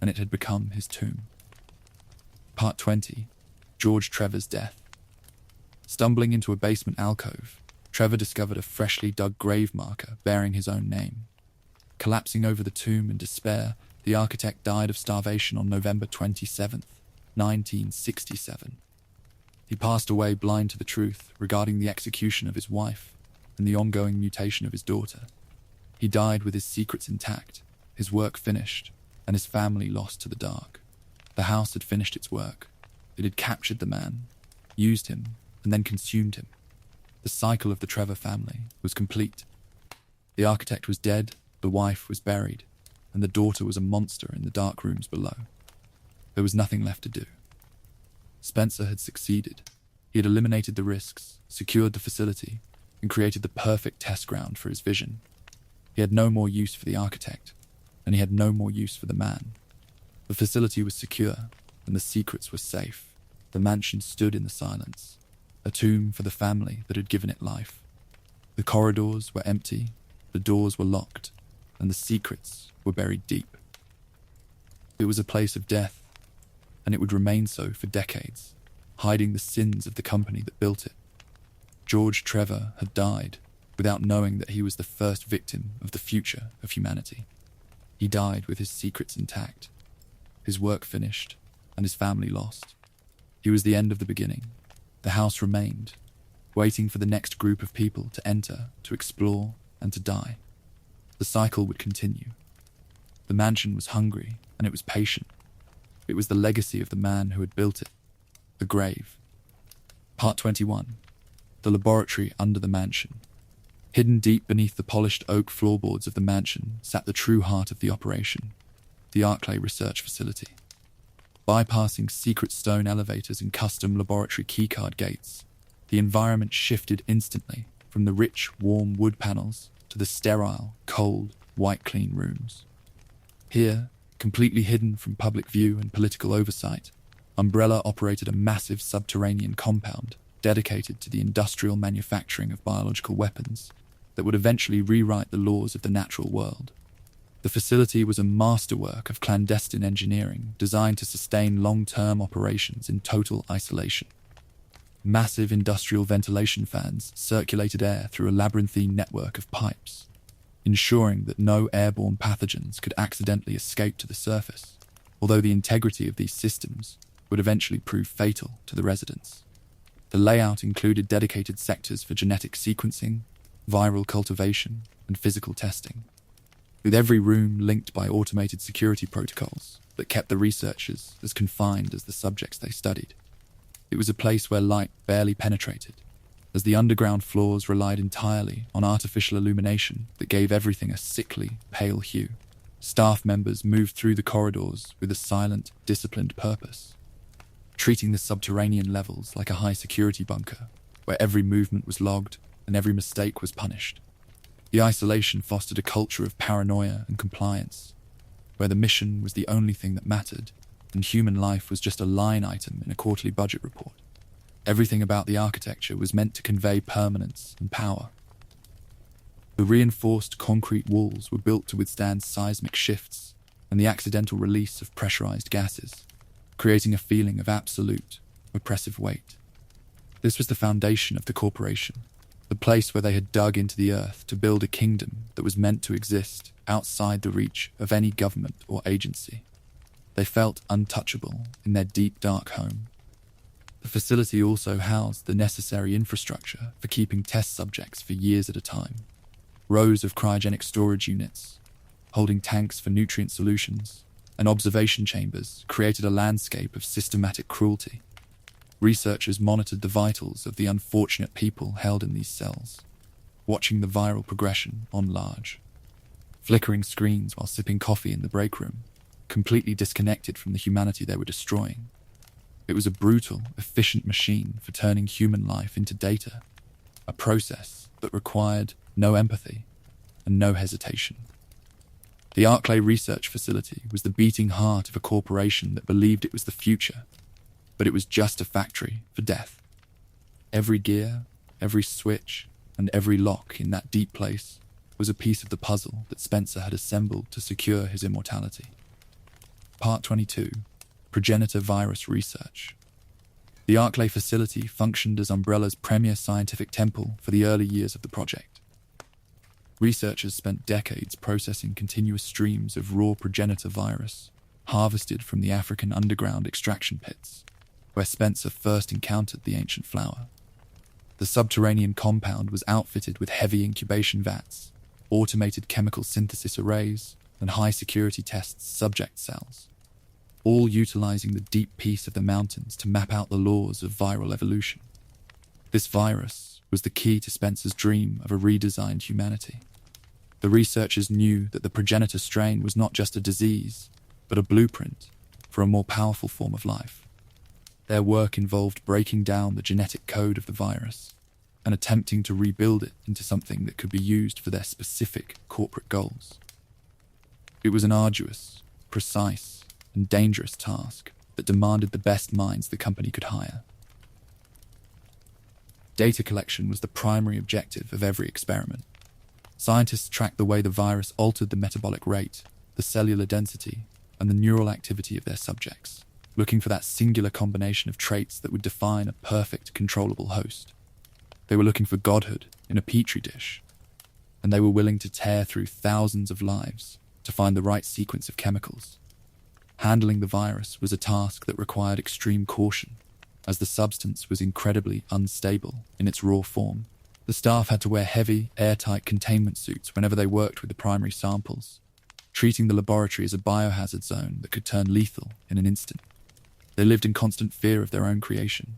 and it had become his tomb. Part 20. George Trevor's Death. Stumbling into a basement alcove, Trevor discovered a freshly dug grave marker bearing his own name. Collapsing over the tomb in despair, the architect died of starvation on November 27th, 1967. He passed away blind to the truth regarding the execution of his wife and the ongoing mutation of his daughter. He died with his secrets intact, his work finished, and his family lost to the dark. The house had finished its work. It had captured the man, used him, and then consumed him. The cycle of the Trevor family was complete. The architect was dead, the wife was buried, and the daughter was a monster in the dark rooms below. There was nothing left to do. Spencer had succeeded. He had eliminated the risks, secured the facility, and created the perfect test ground for his vision. He had no more use for the architect, and he had no more use for the man. The facility was secure, and the secrets were safe. The mansion stood in the silence, a tomb for the family that had given it life. The corridors were empty, the doors were locked, and the secrets were buried deep. It was a place of death, and it would remain so for decades, hiding the sins of the company that built it. George Trevor had died without knowing that he was the first victim of the future of humanity. He died with his secrets intact, his work finished, and his family lost. He was the end of the beginning. The house remained, waiting for the next group of people to enter, to explore, and to die. The cycle would continue. The mansion was hungry, and it was patient. It was the legacy of the man who had built it. The grave. Part 21. The laboratory under the mansion. Hidden deep beneath the polished oak floorboards of the mansion sat the true heart of the operation, the Arclay Research Facility. Bypassing secret stone elevators and custom laboratory keycard gates, the environment shifted instantly from the rich, warm wood panels to the sterile, cold, white-clean rooms. Here, completely hidden from public view and political oversight, Umbrella operated a massive subterranean compound dedicated to the industrial manufacturing of biological weapons that would eventually rewrite the laws of the natural world. The facility was a masterwork of clandestine engineering designed to sustain long-term operations in total isolation. Massive industrial ventilation fans circulated air through a labyrinthine network of pipes. ensuring that no airborne pathogens could accidentally escape to the surface, although the integrity of these systems would eventually prove fatal to the residents. The layout included dedicated sectors for genetic sequencing, viral cultivation, and physical testing, with every room linked by automated security protocols that kept the researchers as confined as the subjects they studied. It was a place where light barely penetrated, as the underground floors relied entirely on artificial illumination that gave everything a sickly, pale hue. Staff members moved through the corridors with a silent, disciplined purpose, treating the subterranean levels like a high-security bunker, where every movement was logged and every mistake was punished. The isolation fostered a culture of paranoia and compliance, where the mission was the only thing that mattered, and human life was just a line item in a quarterly budget report. Everything about the architecture was meant to convey permanence and power. The reinforced concrete walls were built to withstand seismic shifts and the accidental release of pressurized gases, creating a feeling of absolute, oppressive weight. This was the foundation of the corporation, the place where they had dug into the earth to build a kingdom that was meant to exist outside the reach of any government or agency. They felt untouchable in their deep, dark home. The facility also housed the necessary infrastructure for keeping test subjects for years at a time. Rows of cryogenic storage units, holding tanks for nutrient solutions, and observation chambers created a landscape of systematic cruelty. Researchers monitored the vitals of the unfortunate people held in these cells, watching the viral progression on large, flickering screens while sipping coffee in the break room, completely disconnected from the humanity they were destroying. It was a brutal, efficient machine for turning human life into data, a process that required no empathy and no hesitation. The Arclay Research Facility was the beating heart of a corporation that believed it was the future, but it was just a factory for death. Every gear, every switch, and every lock in that deep place was a piece of the puzzle that Spencer had assembled to secure his immortality. Part 22. Progenitor Virus Research. The Arclay facility functioned as Umbrella's premier scientific temple for the early years of the project. Researchers spent decades processing continuous streams of raw progenitor virus, harvested from the African underground extraction pits, where Spencer first encountered the ancient flower. The subterranean compound was outfitted with heavy incubation vats, automated chemical synthesis arrays, and high-security test subject cells, all utilizing the deep peace of the mountains to map out the laws of viral evolution. This virus was the key to Spencer's dream of a redesigned humanity. The researchers knew that the progenitor strain was not just a disease, but a blueprint for a more powerful form of life. Their work involved breaking down the genetic code of the virus and attempting to rebuild it into something that could be used for their specific corporate goals. It was an arduous, precise, and dangerous task that demanded the best minds the company could hire. Data collection was the primary objective of every experiment. Scientists tracked the way the virus altered the metabolic rate, the cellular density, and the neural activity of their subjects, looking for that singular combination of traits that would define a perfect, controllable host. They were looking for godhood in a petri dish, and they were willing to tear through thousands of lives to find the right sequence of chemicals. Handling the virus was a task that required extreme caution, as the substance was incredibly unstable in its raw form. The staff had to wear heavy, airtight containment suits whenever they worked with the primary samples, treating the laboratory as a biohazard zone that could turn lethal in an instant. They lived in constant fear of their own creation,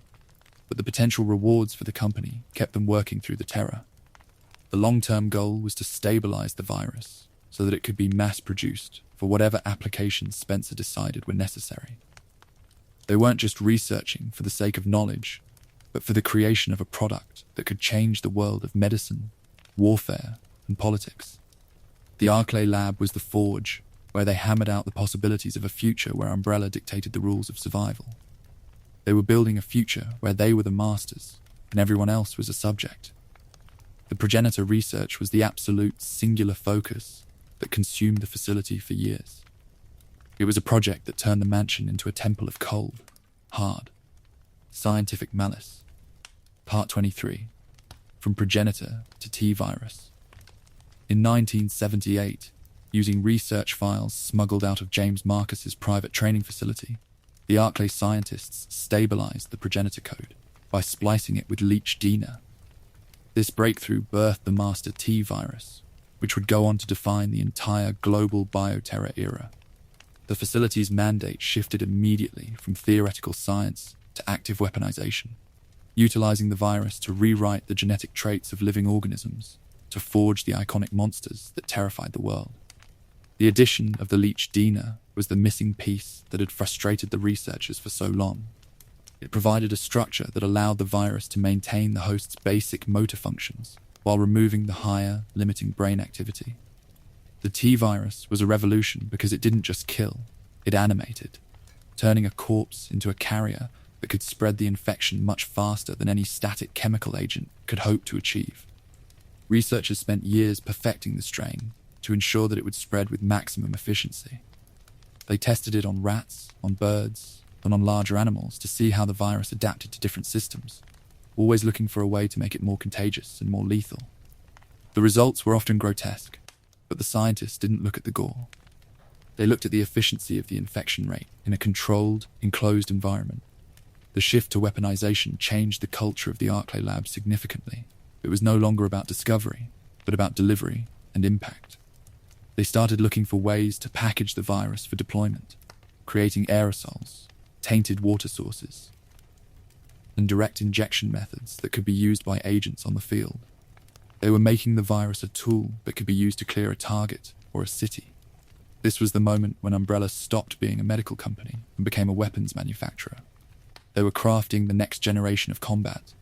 but the potential rewards for the company kept them working through the terror. The long-term goal was to stabilize the virus so that it could be mass-produced for whatever applications Spencer decided were necessary. They weren't just researching for the sake of knowledge, but for the creation of a product that could change the world of medicine, warfare, and politics. The Arclay lab was the forge where they hammered out the possibilities of a future where Umbrella dictated the rules of survival. They were building a future where they were the masters and everyone else was a subject. The progenitor research was the absolute singular focus that consumed the facility for years. It was a project that turned the mansion into a temple of cold, hard, scientific malice. Part 23. From Progenitor to T-Virus. In 1978, using research files smuggled out of James Marcus's private training facility, the Arklay scientists stabilized the progenitor code by splicing it with leech DNA. This breakthrough birthed the master T virus, which would go on to define the entire global bioterror era. The facility's mandate shifted immediately from theoretical science to active weaponization, utilizing the virus to rewrite the genetic traits of living organisms to forge the iconic monsters that terrified the world. The addition of the leech DNA was the missing piece that had frustrated the researchers for so long. It provided a structure that allowed the virus to maintain the host's basic motor functions while removing the higher, limiting brain activity. The T-virus was a revolution because it didn't just kill, it animated, turning a corpse into a carrier that could spread the infection much faster than any static chemical agent could hope to achieve. Researchers spent years perfecting the strain to ensure that it would spread with maximum efficiency. They tested it on rats, on birds, and on larger animals to see how the virus adapted to different systems, always looking for a way to make it more contagious and more lethal. The results were often grotesque, but the scientists didn't look at the gore. They looked at the efficiency of the infection rate in a controlled, enclosed environment. The shift to weaponization changed the culture of the Arklay lab significantly. It was no longer about discovery, but about delivery and impact. They started looking for ways to package the virus for deployment, creating aerosols, tainted water sources, and direct injection methods that could be used by agents on the field. They were making the virus a tool that could be used to clear a target or a city. This was the moment when Umbrella stopped being a medical company and became a weapons manufacturer. They were crafting the next generation of combat,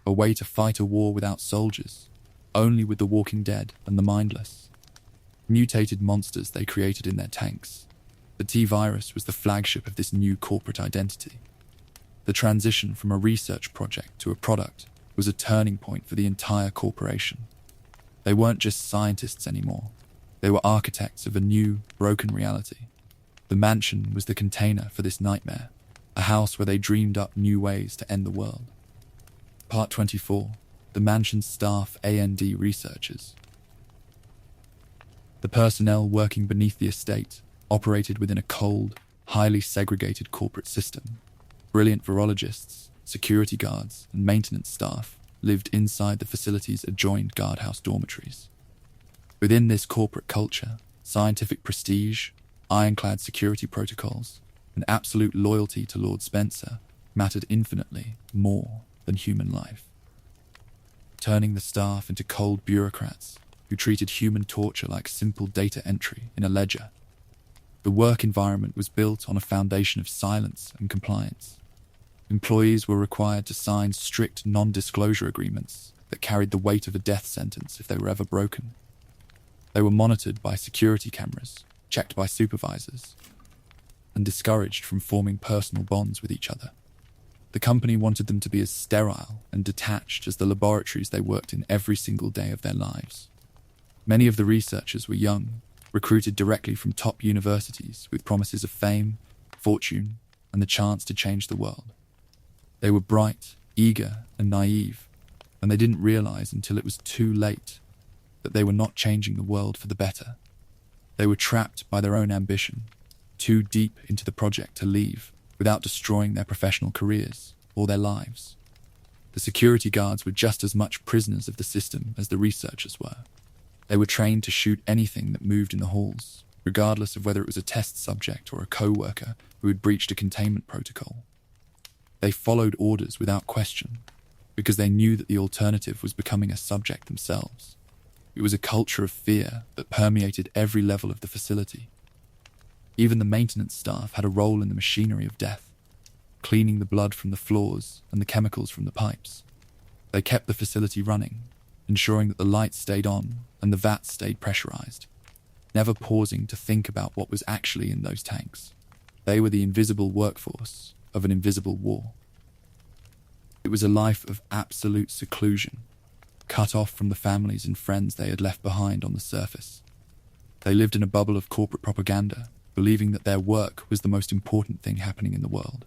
a way to fight a war without soldiers, only with the walking dead and the mindless. Mutated monsters they created in their tanks. The T-virus was the flagship of this new corporate identity. The transition from a research project to a product was a turning point for the entire corporation. They weren't just scientists anymore. They were architects of a new, broken reality. The mansion was the container for this nightmare, a house where they dreamed up new ways to end the world. Part 24. The mansion's staff A&D researchers. The personnel working beneath the estate operated within a cold, highly segregated corporate system. Brilliant virologists, security guards, and maintenance staff lived inside the facility's adjoined guardhouse dormitories. Within this corporate culture, scientific prestige, ironclad security protocols, and absolute loyalty to Lord Spencer mattered infinitely more than human life. Turning the staff into cold bureaucrats who treated human torture like simple data entry in a ledger. The work environment was built on a foundation of silence and compliance. Employees were required to sign strict non-disclosure agreements that carried the weight of a death sentence if they were ever broken. They were monitored by security cameras, checked by supervisors, and discouraged from forming personal bonds with each other. The company wanted them to be as sterile and detached as the laboratories they worked in every single day of their lives. Many of the researchers were young, recruited directly from top universities with promises of fame, fortune, and the chance to change the world. They were bright, eager, and naive, and they didn't realize until it was too late that they were not changing the world for the better. They were trapped by their own ambition, too deep into the project to leave without destroying their professional careers or their lives. The security guards were just as much prisoners of the system as the researchers were. They were trained to shoot anything that moved in the halls, regardless of whether it was a test subject or a co-worker who had breached a containment protocol. They followed orders without question, because they knew that the alternative was becoming a subject themselves. It was a culture of fear that permeated every level of the facility. Even the maintenance staff had a role in the machinery of death, cleaning the blood from the floors and the chemicals from the pipes. They kept the facility running, ensuring that the lights stayed on and the vats stayed pressurized, never pausing to think about what was actually in those tanks. They were the invisible workforce of an invisible war. It was a life of absolute seclusion, cut off from the families and friends they had left behind on the surface. They lived in a bubble of corporate propaganda, believing that their work was the most important thing happening in the world.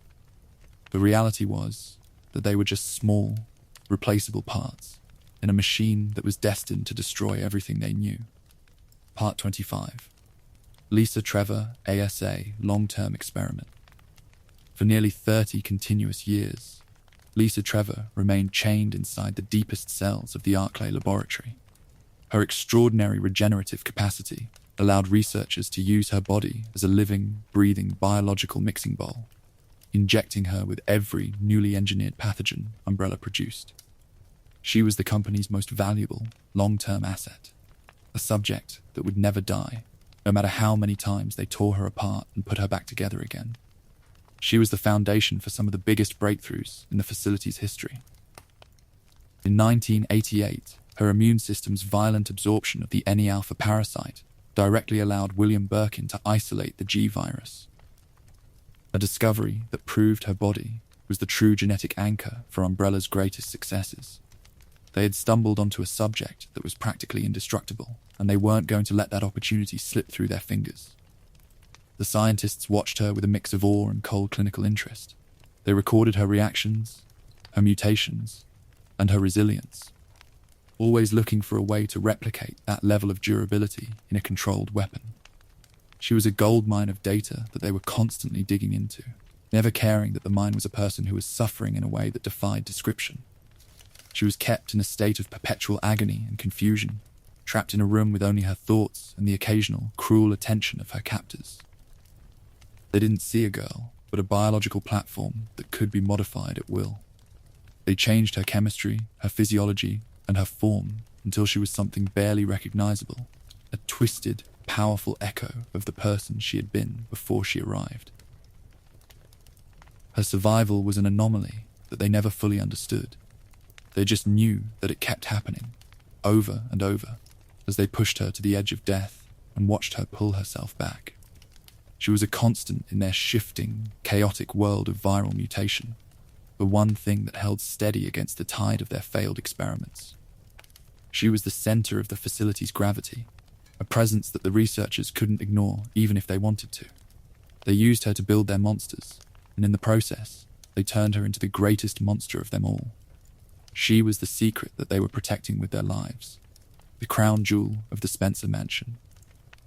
The reality was that they were just small, replaceable parts in a machine that was destined to destroy everything they knew. Part 25. Lisa Trevor, ASA, long-term experiment. For nearly 30 continuous years, Lisa Trevor remained chained inside the deepest cells of the Arklay laboratory. Her extraordinary regenerative capacity allowed researchers to use her body as a living, breathing biological mixing bowl, injecting her with every newly engineered pathogen Umbrella produced. She was the company's most valuable, long-term asset, a subject that would never die, no matter how many times they tore her apart and put her back together again. She was the foundation for some of the biggest breakthroughs in the facility's history. In 1988, her immune system's violent absorption of the Ne-alpha parasite directly allowed William Birkin to isolate the G virus, a discovery that proved her body was the true genetic anchor for Umbrella's greatest successes. They had stumbled onto a subject that was practically indestructible, and they weren't going to let that opportunity slip through their fingers. The scientists watched her with a mix of awe and cold clinical interest. They recorded her reactions, her mutations, and her resilience, always looking for a way to replicate that level of durability in a controlled weapon. She was a goldmine of data that they were constantly digging into, never caring that the mine was a person who was suffering in a way that defied description. She was kept in a state of perpetual agony and confusion, trapped in a room with only her thoughts and the occasional, cruel attention of her captors. They didn't see a girl, but a biological platform that could be modified at will. They changed her chemistry, her physiology, and her form until she was something barely recognizable, a twisted, powerful echo of the person she had been before she arrived. Her survival was an anomaly that they never fully understood. They just knew that it kept happening, over and over, as they pushed her to the edge of death and watched her pull herself back. She was a constant in their shifting, chaotic world of viral mutation, the one thing that held steady against the tide of their failed experiments. She was the center of the facility's gravity, a presence that the researchers couldn't ignore even if they wanted to. They used her to build their monsters, and in the process, they turned her into the greatest monster of them all. She was the secret that they were protecting with their lives, the crown jewel of the Spencer Mansion.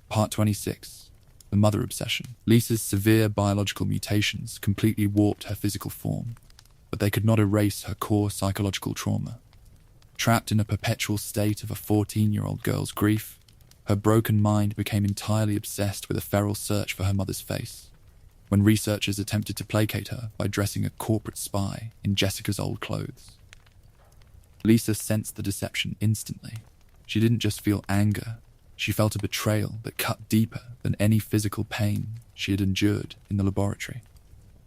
Part 26. The Mother Obsession. Lisa's severe biological mutations completely warped her physical form, but they could not erase her core psychological trauma. Trapped in a perpetual state of a 14-year-old girl's grief, her broken mind became entirely obsessed with a feral search for her mother's face. When researchers attempted to placate her by dressing a corporate spy in Jessica's old clothes, Lisa sensed the deception instantly. She didn't just feel anger, she felt a betrayal that cut deeper than any physical pain she had endured in the laboratory.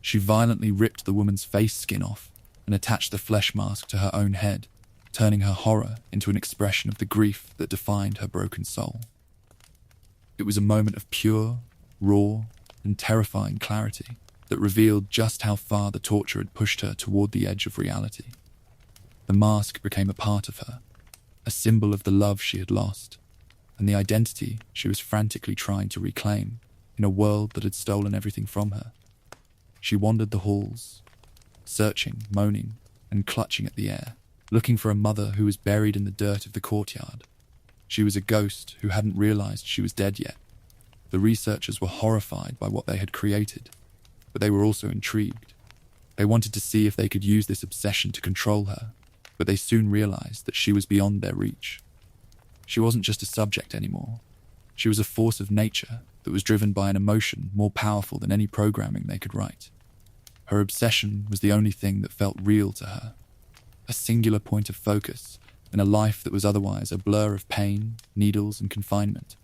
She violently ripped the woman's face skin off and attached the flesh mask to her own head, turning her horror into an expression of the grief that defined her broken soul. It was a moment of pure, raw, and terrifying clarity that revealed just how far the torture had pushed her toward the edge of reality. The mask became a part of her, a symbol of the love she had lost, and the identity she was frantically trying to reclaim in a world that had stolen everything from her. She wandered the halls, searching, moaning, and clutching at the air, looking for a mother who was buried in the dirt of the courtyard. She was a ghost who hadn't realized she was dead yet. The researchers were horrified by what they had created, but they were also intrigued. They wanted to see if they could use this obsession to control her, but they soon realized that she was beyond their reach. She wasn't just a subject anymore. She was a force of nature that was driven by an emotion more powerful than any programming they could write. Her obsession was the only thing that felt real to her, a singular point of focus in a life that was otherwise a blur of pain, needles, and confinement.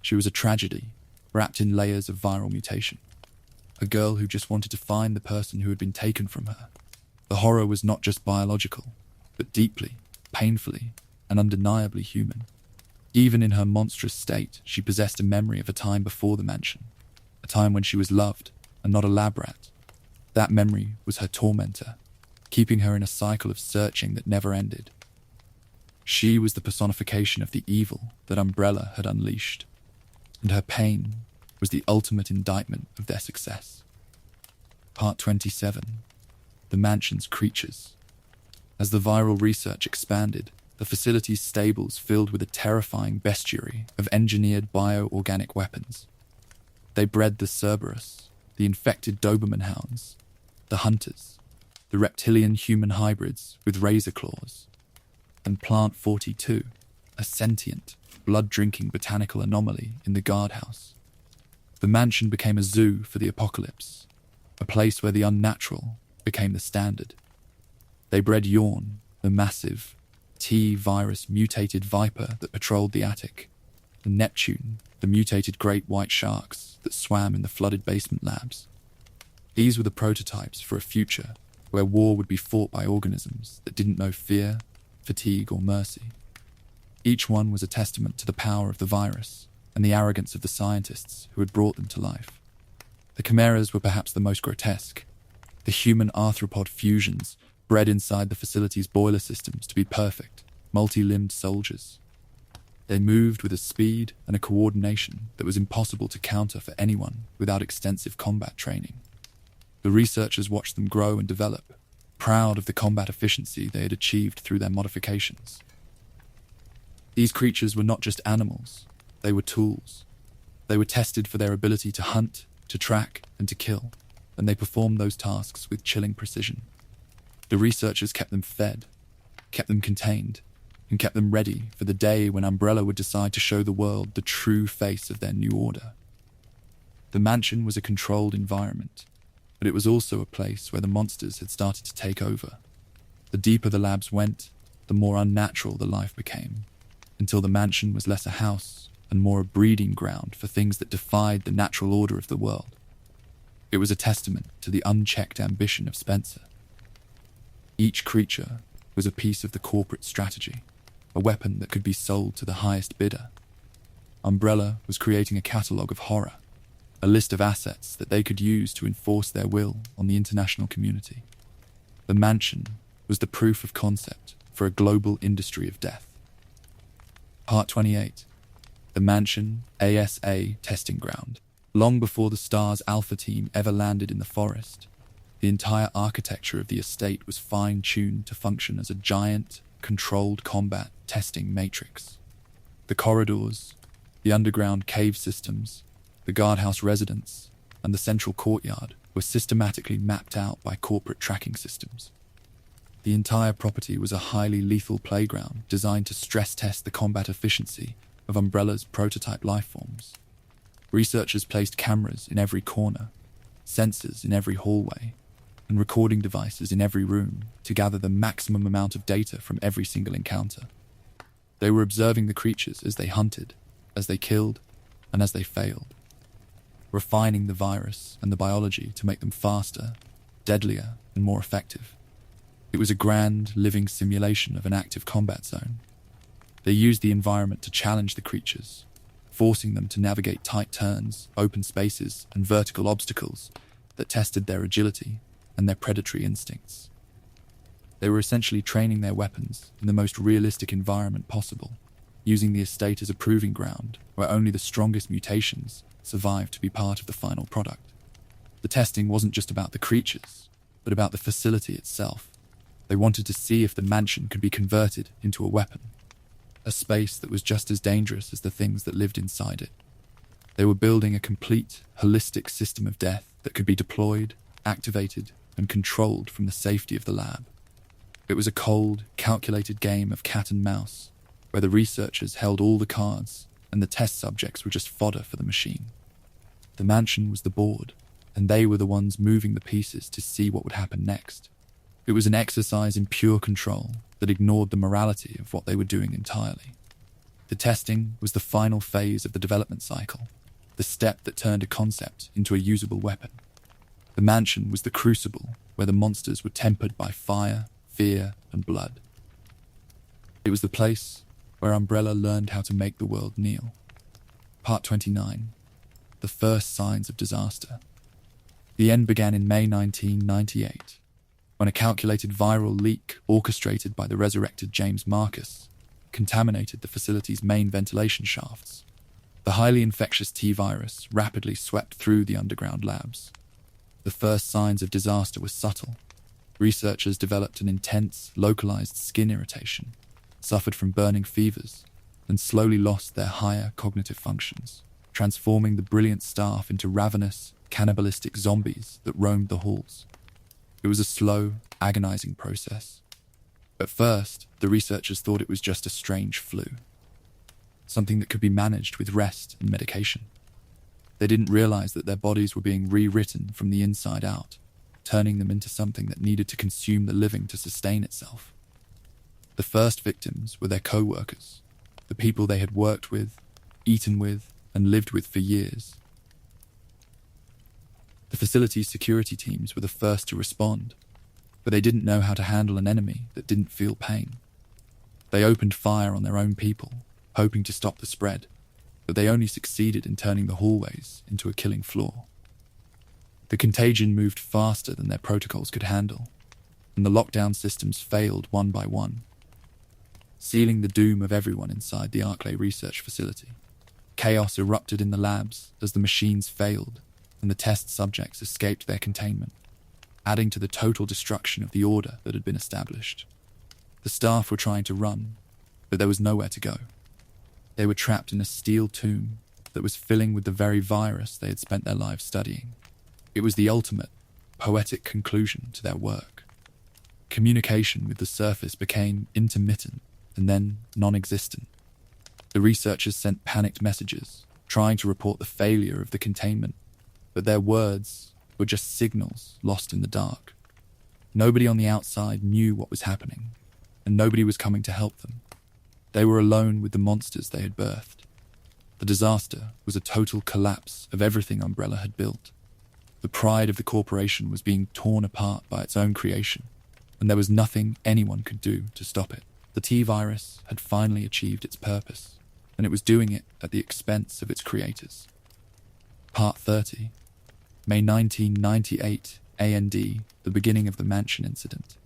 She was a tragedy, wrapped in layers of viral mutation. A girl who just wanted to find the person who had been taken from her. The horror was not just biological, but deeply, painfully, and undeniably human. Even in her monstrous state, she possessed a memory of a time before the mansion, a time when she was loved and not a lab rat. That memory was her tormentor, keeping her in a cycle of searching that never ended. She was the personification of the evil that Umbrella had unleashed, and her pain was the ultimate indictment of their success. Part 27. The Mansion's Creatures. As the viral research expanded, the facility's stables filled with a terrifying bestiary of engineered bioorganic weapons. They bred the Cerberus, the infected Doberman hounds, the hunters, the reptilian-human hybrids with razor claws, and Plant 42, a sentient, blood-drinking botanical anomaly in the guardhouse. The mansion became a zoo for the apocalypse, a place where the unnatural became the standard. They bred Yawn, the massive, T-virus mutated viper that patrolled the attic, and Neptune, the mutated great white sharks that swam in the flooded basement labs. These were the prototypes for a future where war would be fought by organisms that didn't know fear, fatigue, or mercy. Each one was a testament to the power of the virus and the arrogance of the scientists who had brought them to life. The chimeras were perhaps the most grotesque, the human arthropod fusions bred inside the facility's boiler systems to be perfect, multi-limbed soldiers. They moved with a speed and a coordination that was impossible to counter for anyone without extensive combat training. The researchers watched them grow and develop, proud of the combat efficiency they had achieved through their modifications. These creatures were not just animals, they were tools. They were tested for their ability to hunt, to track, and to kill, and they performed those tasks with chilling precision. The researchers kept them fed, kept them contained, and kept them ready for the day when Umbrella would decide to show the world the true face of their new order. The mansion was a controlled environment, but it was also a place where the monsters had started to take over. The deeper the labs went, the more unnatural the life became, until the mansion was less a house and more a breeding ground for things that defied the natural order of the world. It was a testament to the unchecked ambition of Spencer. Each creature was a piece of the corporate strategy, a weapon that could be sold to the highest bidder. Umbrella was creating a catalogue of horror, a list of assets that they could use to enforce their will on the international community. The mansion was the proof of concept for a global industry of death. Part 28. The Mansion ASA Testing Ground. Long before the STARS Alpha team ever landed in the forest, the entire architecture of the estate was fine-tuned to function as a giant, controlled combat testing matrix. The corridors, the underground cave systems, the guardhouse residence, and the central courtyard were systematically mapped out by corporate tracking systems. The entire property was a highly lethal playground designed to stress-test the combat efficiency of Umbrella's prototype lifeforms. Researchers placed cameras in every corner, sensors in every hallway, and recording devices in every room to gather the maximum amount of data from every single encounter. They were observing the creatures as they hunted, as they killed, and as they failed, refining the virus and the biology to make them faster, deadlier, and more effective. It was a grand, living simulation of an active combat zone. They used the environment to challenge the creatures, forcing them to navigate tight turns, open spaces, and vertical obstacles that tested their agility and their predatory instincts. They were essentially training their weapons in the most realistic environment possible, using the estate as a proving ground where only the strongest mutations survived to be part of the final product. The testing wasn't just about the creatures, but about the facility itself. They wanted to see if the mansion could be converted into a weapon, a space that was just as dangerous as the things that lived inside it. They were building a complete, holistic system of death that could be deployed, activated, and controlled from the safety of the lab. It was a cold, calculated game of cat and mouse, where the researchers held all the cards and the test subjects were just fodder for the machine. The mansion was the board, and they were the ones moving the pieces to see what would happen next. It was an exercise in pure control that ignored the morality of what they were doing entirely. The testing was the final phase of the development cycle, the step that turned a concept into a usable weapon. The mansion was the crucible where the monsters were tempered by fire, fear, and blood. It was the place where Umbrella learned how to make the world kneel. Part 29. The First Signs of Disaster. The end began in May 1998, when a calculated viral leak orchestrated by the resurrected James Marcus contaminated the facility's main ventilation shafts. The highly infectious T-virus rapidly swept through the underground labs. The first signs of disaster were subtle. Researchers developed an intense, localized skin irritation, suffered from burning fevers, and slowly lost their higher cognitive functions, transforming the brilliant staff into ravenous, cannibalistic zombies that roamed the halls. It was a slow, agonizing process. At first, the researchers thought it was just a strange flu, something that could be managed with rest and medication. They didn't realize that their bodies were being rewritten from the inside out, turning them into something that needed to consume the living to sustain itself. The first victims were their co-workers, the people they had worked with, eaten with, and lived with for years. The facility's security teams were the first to respond, but they didn't know how to handle an enemy that didn't feel pain. They opened fire on their own people, hoping to stop the spread, but they only succeeded in turning the hallways into a killing floor. The contagion moved faster than their protocols could handle, and the lockdown systems failed one by one, sealing the doom of everyone inside the Arklay research facility. Chaos erupted in the labs as the machines failed and the test subjects escaped their containment, adding to the total destruction of the order that had been established. The staff were trying to run, but there was nowhere to go. They were trapped in a steel tomb that was filling with the very virus they had spent their lives studying. It was the ultimate, poetic conclusion to their work. Communication with the surface became intermittent and then non-existent. The researchers sent panicked messages, trying to report the failure of the containment, but their words were just signals lost in the dark. Nobody on the outside knew what was happening, and nobody was coming to help them. They were alone with the monsters they had birthed. The disaster was a total collapse of everything Umbrella had built. The pride of the corporation was being torn apart by its own creation, and there was nothing anyone could do to stop it. The T-virus had finally achieved its purpose, and it was doing it at the expense of its creators. Part 30, May 1998, AND, the beginning of the mansion incident.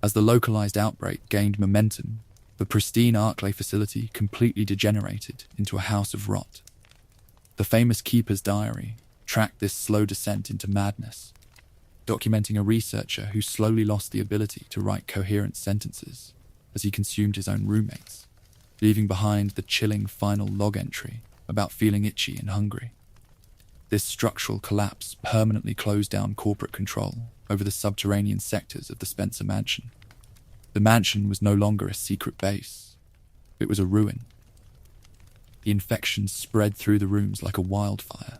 As the localized outbreak gained momentum, the pristine Arklay facility completely degenerated into a house of rot. The famous Keeper's Diary tracked this slow descent into madness, documenting a researcher who slowly lost the ability to write coherent sentences as he consumed his own roommates, leaving behind the chilling final log entry about feeling itchy and hungry. This structural collapse permanently closed down corporate control over the subterranean sectors of the Spencer mansion. The mansion was no longer a secret base. It was a ruin. The infection spread through the rooms like a wildfire,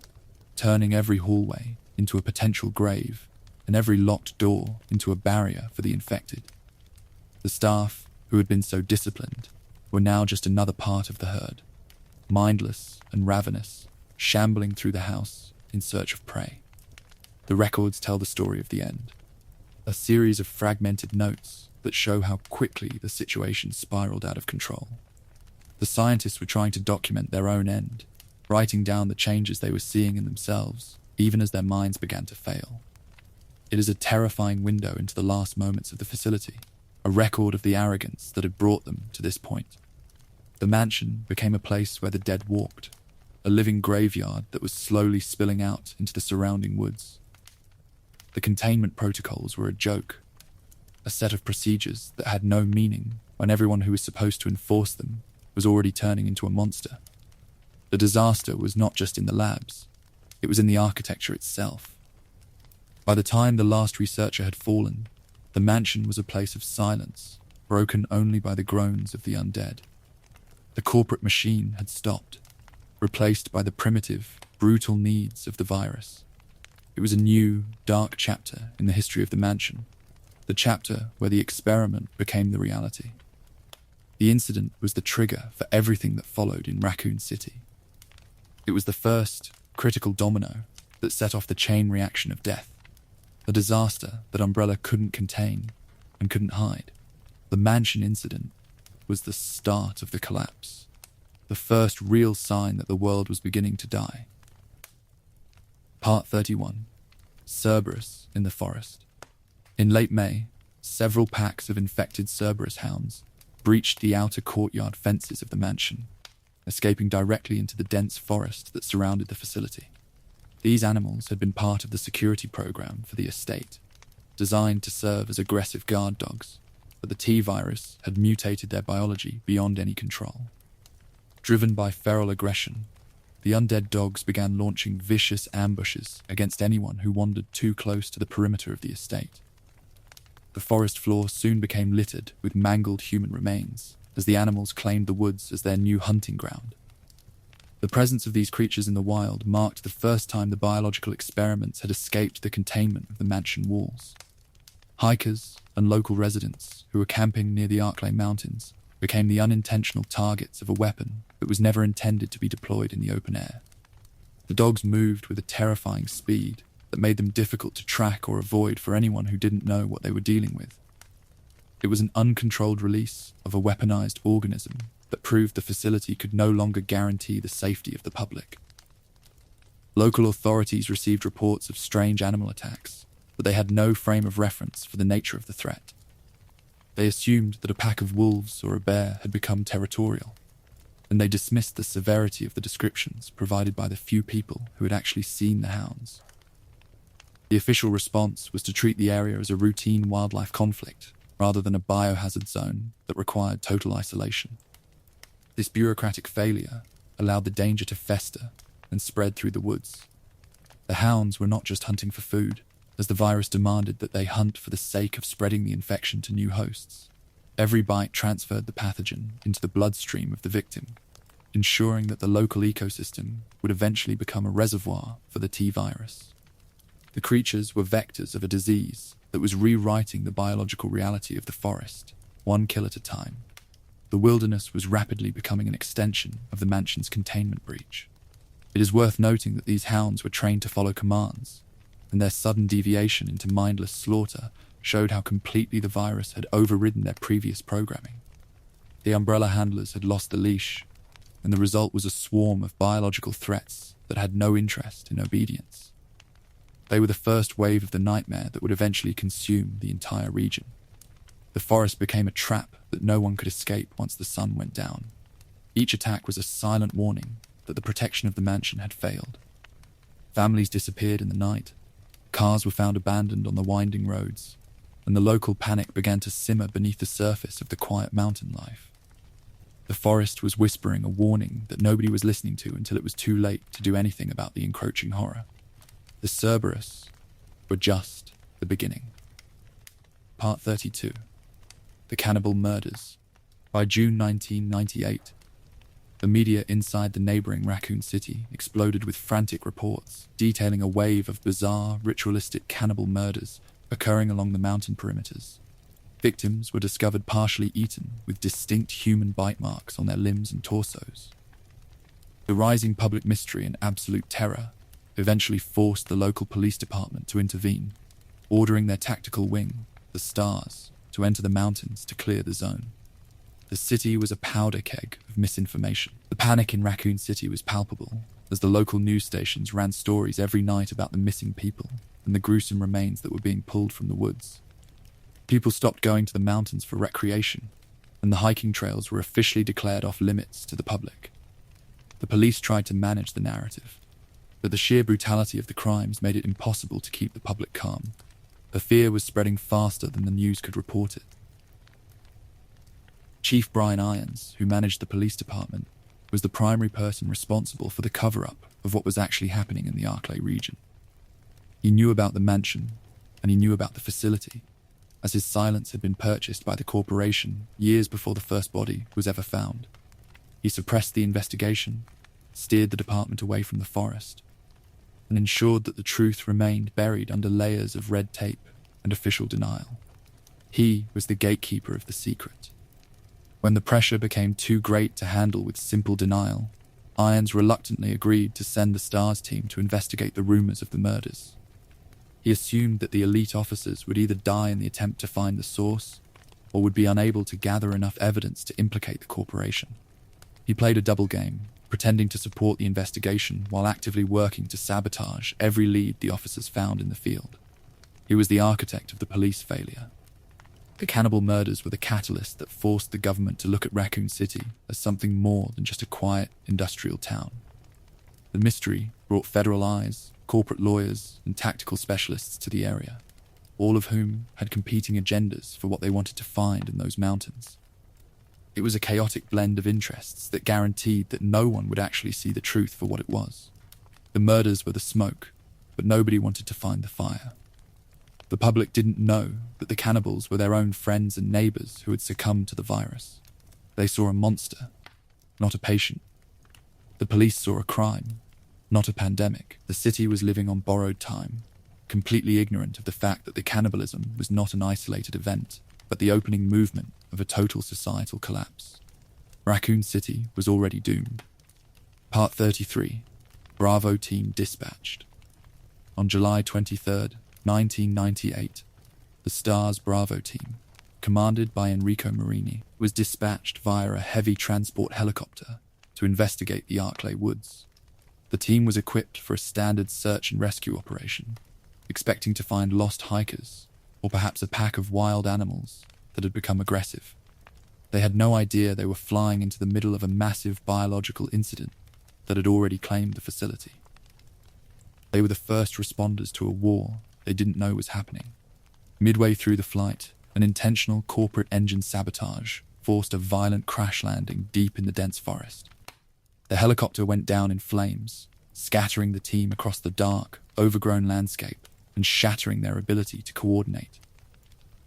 turning every hallway into a potential grave and every locked door into a barrier for the infected. The staff, who had been so disciplined, were now just another part of the herd, mindless and ravenous, shambling through the house in search of prey. The records tell the story of the end, a series of fragmented notes that show how quickly the situation spiraled out of control. The scientists were trying to document their own end, writing down the changes they were seeing in themselves, even as their minds began to fail. It is a terrifying window into the last moments of the facility, a record of the arrogance that had brought them to this point. The mansion became a place where the dead walked, a living graveyard that was slowly spilling out into the surrounding woods. The containment protocols were a joke, a set of procedures that had no meaning when everyone who was supposed to enforce them was already turning into a monster. The disaster was not just in the labs, it was in the architecture itself. By the time the last researcher had fallen, the mansion was a place of silence, broken only by the groans of the undead. The corporate machine had stopped, replaced by the primitive, brutal needs of the virus. It was a new, dark chapter in the history of the mansion, the chapter where the experiment became the reality. The incident was the trigger for everything that followed in Raccoon City. It was the first critical domino that set off the chain reaction of death, a disaster that Umbrella couldn't contain and couldn't hide. The mansion incident was the start of the collapse, the first real sign that the world was beginning to die. Part 31, Cerberus in the Forest. In late May, several packs of infected Cerberus hounds breached the outer courtyard fences of the mansion, escaping directly into the dense forest that surrounded the facility. These animals had been part of the security program for the estate, designed to serve as aggressive guard dogs, but the T-virus had mutated their biology beyond any control. Driven by feral aggression, the undead dogs began launching vicious ambushes against anyone who wandered too close to the perimeter of the estate. The forest floor soon became littered with mangled human remains, as the animals claimed the woods as their new hunting ground. The presence of these creatures in the wild marked the first time the biological experiments had escaped the containment of the mansion walls. Hikers and local residents who were camping near the Arklay Mountains became the unintentional targets of a weapon that was never intended to be deployed in the open air. The dogs moved with a terrifying speed that made them difficult to track or avoid for anyone who didn't know what they were dealing with. It was an uncontrolled release of a weaponized organism that proved the facility could no longer guarantee the safety of the public. Local authorities received reports of strange animal attacks, but they had no frame of reference for the nature of the threat. They assumed that a pack of wolves or a bear had become territorial, and they dismissed the severity of the descriptions provided by the few people who had actually seen the hounds. The official response was to treat the area as a routine wildlife conflict rather than a biohazard zone that required total isolation. This bureaucratic failure allowed the danger to fester and spread through the woods. The hounds were not just hunting for food, as the virus demanded that they hunt for the sake of spreading the infection to new hosts. Every bite transferred the pathogen into the bloodstream of the victim, ensuring that the local ecosystem would eventually become a reservoir for the T-virus. The creatures were vectors of a disease that was rewriting the biological reality of the forest, one kill at a time. The wilderness was rapidly becoming an extension of the mansion's containment breach. It is worth noting that these hounds were trained to follow commands, and their sudden deviation into mindless slaughter showed how completely the virus had overridden their previous programming. The umbrella handlers had lost the leash, and the result was a swarm of biological threats that had no interest in obedience. They were the first wave of the nightmare that would eventually consume the entire region. The forest became a trap that no one could escape once the sun went down. Each attack was a silent warning that the protection of the mansion had failed. Families disappeared in the night. Cars were found abandoned on the winding roads, and the local panic began to simmer beneath the surface of the quiet mountain life. The forest was whispering a warning that nobody was listening to until it was too late to do anything about the encroaching horror. The Cerberus were just the beginning. Part 32. The Cannibal Murders. By June 1998, the media inside the neighboring Raccoon City exploded with frantic reports detailing a wave of bizarre, ritualistic cannibal murders occurring along the mountain perimeters. Victims were discovered partially eaten with distinct human bite marks on their limbs and torsos. The rising public mystery and absolute terror eventually forced the local police department to intervene, ordering their tactical wing, the Stars, to enter the mountains to clear the zone. The city was a powder keg of misinformation. The panic in Raccoon City was palpable, as the local news stations ran stories every night about the missing people and the gruesome remains that were being pulled from the woods. People stopped going to the mountains for recreation, and the hiking trails were officially declared off limits to the public. The police tried to manage the narrative, but the sheer brutality of the crimes made it impossible to keep the public calm. The fear was spreading faster than the news could report it. Chief Brian Irons, who managed the police department, was the primary person responsible for the cover-up of what was actually happening in the Arklay region. He knew about the mansion, and he knew about the facility, as his silence had been purchased by the corporation years before the first body was ever found. He suppressed the investigation, steered the department away from the forest, and ensured that the truth remained buried under layers of red tape and official denial. He was the gatekeeper of the secret. When the pressure became too great to handle with simple denial, Irons reluctantly agreed to send the Stars team to investigate the rumors of the murders. He assumed that the elite officers would either die in the attempt to find the source, or would be unable to gather enough evidence to implicate the corporation. He played a double game, pretending to support the investigation while actively working to sabotage every lead the officers found in the field. He was the architect of the police failure. The cannibal murders were the catalyst that forced the government to look at Raccoon City as something more than just a quiet industrial town. The mystery brought federal eyes, corporate lawyers, and tactical specialists to the area. all of whom had competing agendas for what they wanted to find in those mountains. It was a chaotic blend of interests that guaranteed that no one would actually see the truth for what it was. The murders were the smoke, but nobody wanted to find the fire. The public didn't know that the cannibals were their own friends and neighbors who had succumbed to the virus. They saw a monster, not a patient. The police saw a crime, not a pandemic. The city was living on borrowed time, completely ignorant of the fact that the cannibalism was not an isolated event, but the opening movement of a total societal collapse. Raccoon City was already doomed. Part 33, Bravo Team dispatched. On July 23rd, 1998, the STARS Bravo Team, commanded by Enrico Marini, was dispatched via a heavy transport helicopter to investigate the Arklay Woods. The team was equipped for a standard search and rescue operation, expecting to find lost hikers, or perhaps a pack of wild animals that had become aggressive. They had no idea they were flying into the middle of a massive biological incident that had already claimed the facility. They were the first responders to a war they didn't know was happening. Midway through the flight, an intentional corporate engine sabotage forced a violent crash landing deep in the dense forest. The helicopter went down in flames, scattering the team across the dark, overgrown landscape and shattering their ability to coordinate.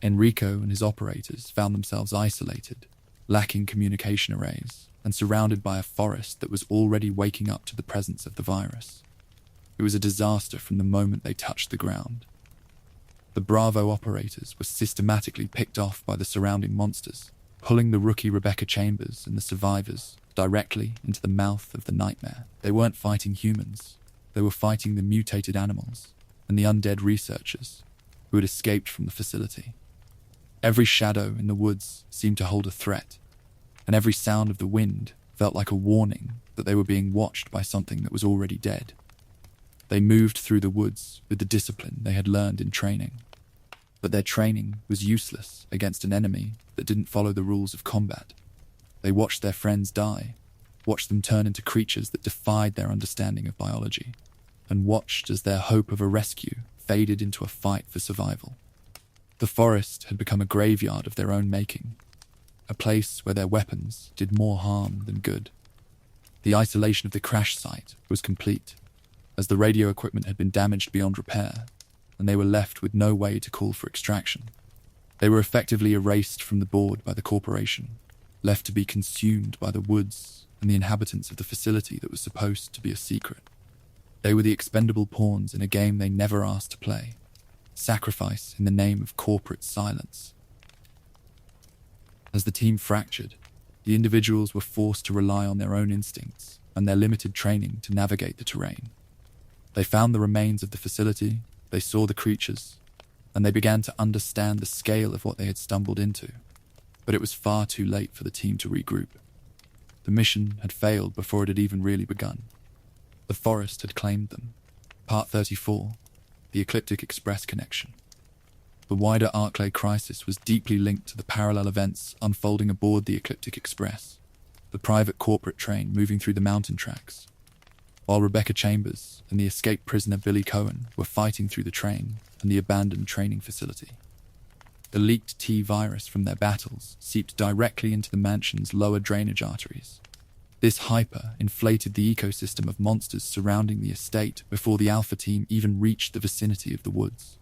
Enrico and his operators found themselves isolated, lacking communication arrays, and surrounded by a forest that was already waking up to the presence of the virus. It was a disaster from the moment they touched the ground. The Bravo operators were systematically picked off by the surrounding monsters, pulling the rookie Rebecca Chambers and the survivors directly into the mouth of the nightmare. They weren't fighting humans. They were fighting the mutated animals and the undead researchers who had escaped from the facility. Every shadow in the woods seemed to hold a threat, and every sound of the wind felt like a warning that they were being watched by something that was already dead. They moved through the woods with the discipline they had learned in training. But their training was useless against an enemy that didn't follow the rules of combat. They watched their friends die, watched them turn into creatures that defied their understanding of biology, and watched as their hope of a rescue faded into a fight for survival. The forest had become a graveyard of their own making, a place where their weapons did more harm than good. The isolation of the crash site was complete, as the radio equipment had been damaged beyond repair, and they were left with no way to call for extraction. They were effectively erased from the board by the corporation, left to be consumed by the woods and the inhabitants of the facility that was supposed to be a secret. They were the expendable pawns in a game they never asked to play, sacrifice in the name of corporate silence. As the team fractured, the individuals were forced to rely on their own instincts and their limited training to navigate the terrain. They found the remains of the facility, they saw the creatures, and they began to understand the scale of what they had stumbled into. But it was far too late for the team to regroup. The mission had failed before it had even really begun. The forest had claimed them. Part 34, the Ecliptic Express connection. The wider Arklay crisis was deeply linked to the parallel events unfolding aboard the Ecliptic Express, the private corporate train moving through the mountain tracks. While Rebecca Chambers and the escaped prisoner Billy Cohen were fighting through the train and the abandoned training facility. The leaked T virus from their battles seeped directly into the mansion's lower drainage arteries. This hyper inflated the ecosystem of monsters surrounding the estate before the Alpha team even reached the vicinity of the woods.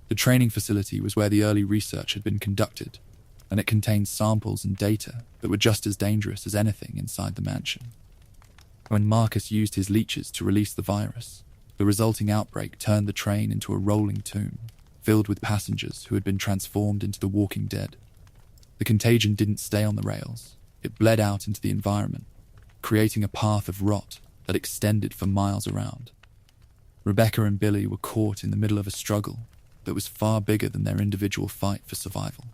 The training facility was where the early research had been conducted, and it contained samples and data that were just as dangerous as anything inside the mansion. When Marcus used his leeches to release the virus, the resulting outbreak turned the train into a rolling tomb, filled with passengers who had been transformed into the walking dead. The contagion didn't stay on the rails. It bled out into the environment, creating a path of rot that extended for miles around. Rebecca and Billy were caught in the middle of a struggle that was far bigger than their individual fight for survival,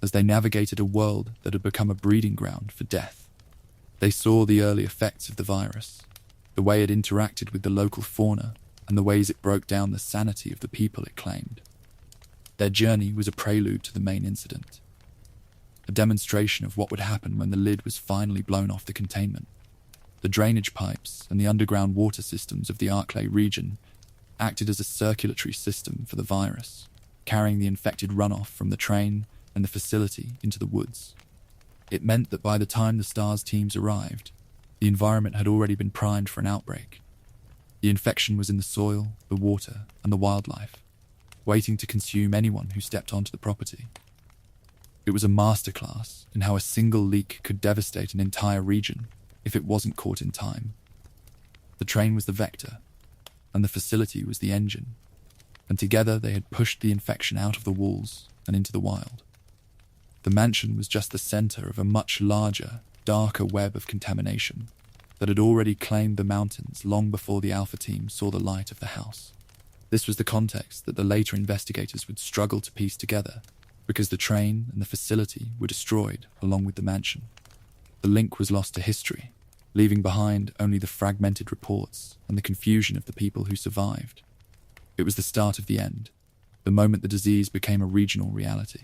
as they navigated a world that had become a breeding ground for death. They saw the early effects of the virus, the way it interacted with the local fauna, and the ways it broke down the sanity of the people it claimed. Their journey was a prelude to the main incident, a demonstration of what would happen when the lid was finally blown off the containment. The drainage pipes and the underground water systems of the Arklay region acted as a circulatory system for the virus, carrying the infected runoff from the train and the facility into the woods. It meant that by the time the STARS teams arrived, the environment had already been primed for an outbreak. The infection was in the soil, the water, and the wildlife, waiting to consume anyone who stepped onto the property. It was a masterclass in how a single leak could devastate an entire region if it wasn't caught in time. The train was the vector, and the facility was the engine, and together they had pushed the infection out of the walls and into the wild. The mansion was just the center of a much larger, darker web of contamination that had already claimed the mountains long before the Alpha team saw the light of the house. This was the context that the later investigators would struggle to piece together, because the train and the facility were destroyed along with the mansion. The link was lost to history, leaving behind only the fragmented reports and the confusion of the people who survived. It was the start of the end, the moment the disease became a regional reality.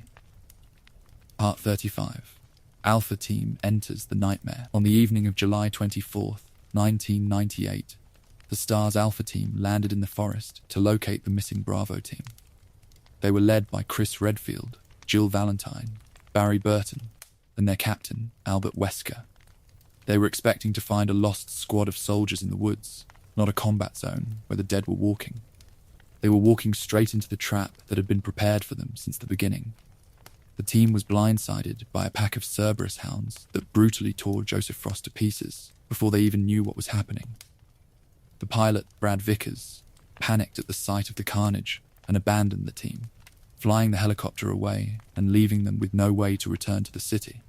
Part 35. Alpha Team enters the nightmare. On the evening of July 24th, 1998, the STARS Alpha Team landed in the forest to locate the missing Bravo team. They were led by Chris Redfield, Jill Valentine, Barry Burton, and their captain, Albert Wesker. They were expecting to find a lost squad of soldiers in the woods, not a combat zone where the dead were walking. They were walking straight into the trap that had been prepared for them since the beginning. The team was blindsided by a pack of Cerberus hounds that brutally tore Joseph Frost to pieces before they even knew what was happening. The pilot, Brad Vickers, panicked at the sight of the carnage and abandoned the team, flying the helicopter away and leaving them with no way to return to the city.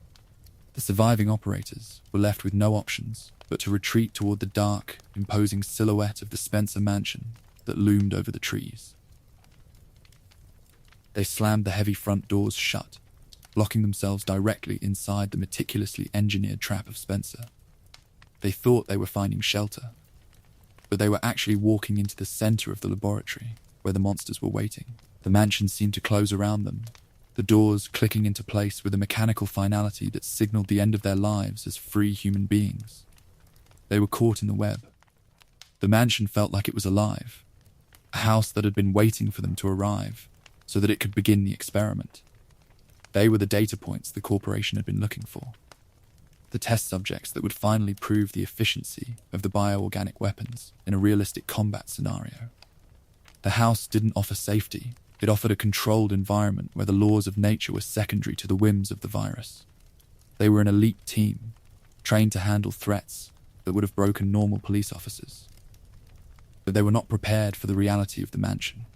The surviving operators were left with no options but to retreat toward the dark, imposing silhouette of the Spencer mansion that loomed over the trees. They slammed the heavy front doors shut, locking themselves directly inside the meticulously engineered trap of Spencer. They thought they were finding shelter, but they were actually walking into the center of the laboratory where the monsters were waiting. The mansion seemed to close around them, the doors clicking into place with a mechanical finality that signaled the end of their lives as free human beings. They were caught in the web. The mansion felt like it was alive, a house that had been waiting for them to arrive so that it could begin the experiment. They were the data points the corporation had been looking for, the test subjects that would finally prove the efficiency of the bioorganic weapons in a realistic combat scenario. The house didn't offer safety. It offered a controlled environment where the laws of nature were secondary to the whims of the virus. They were an elite team, trained to handle threats that would have broken normal police officers. But they were not prepared for the reality of the mansion.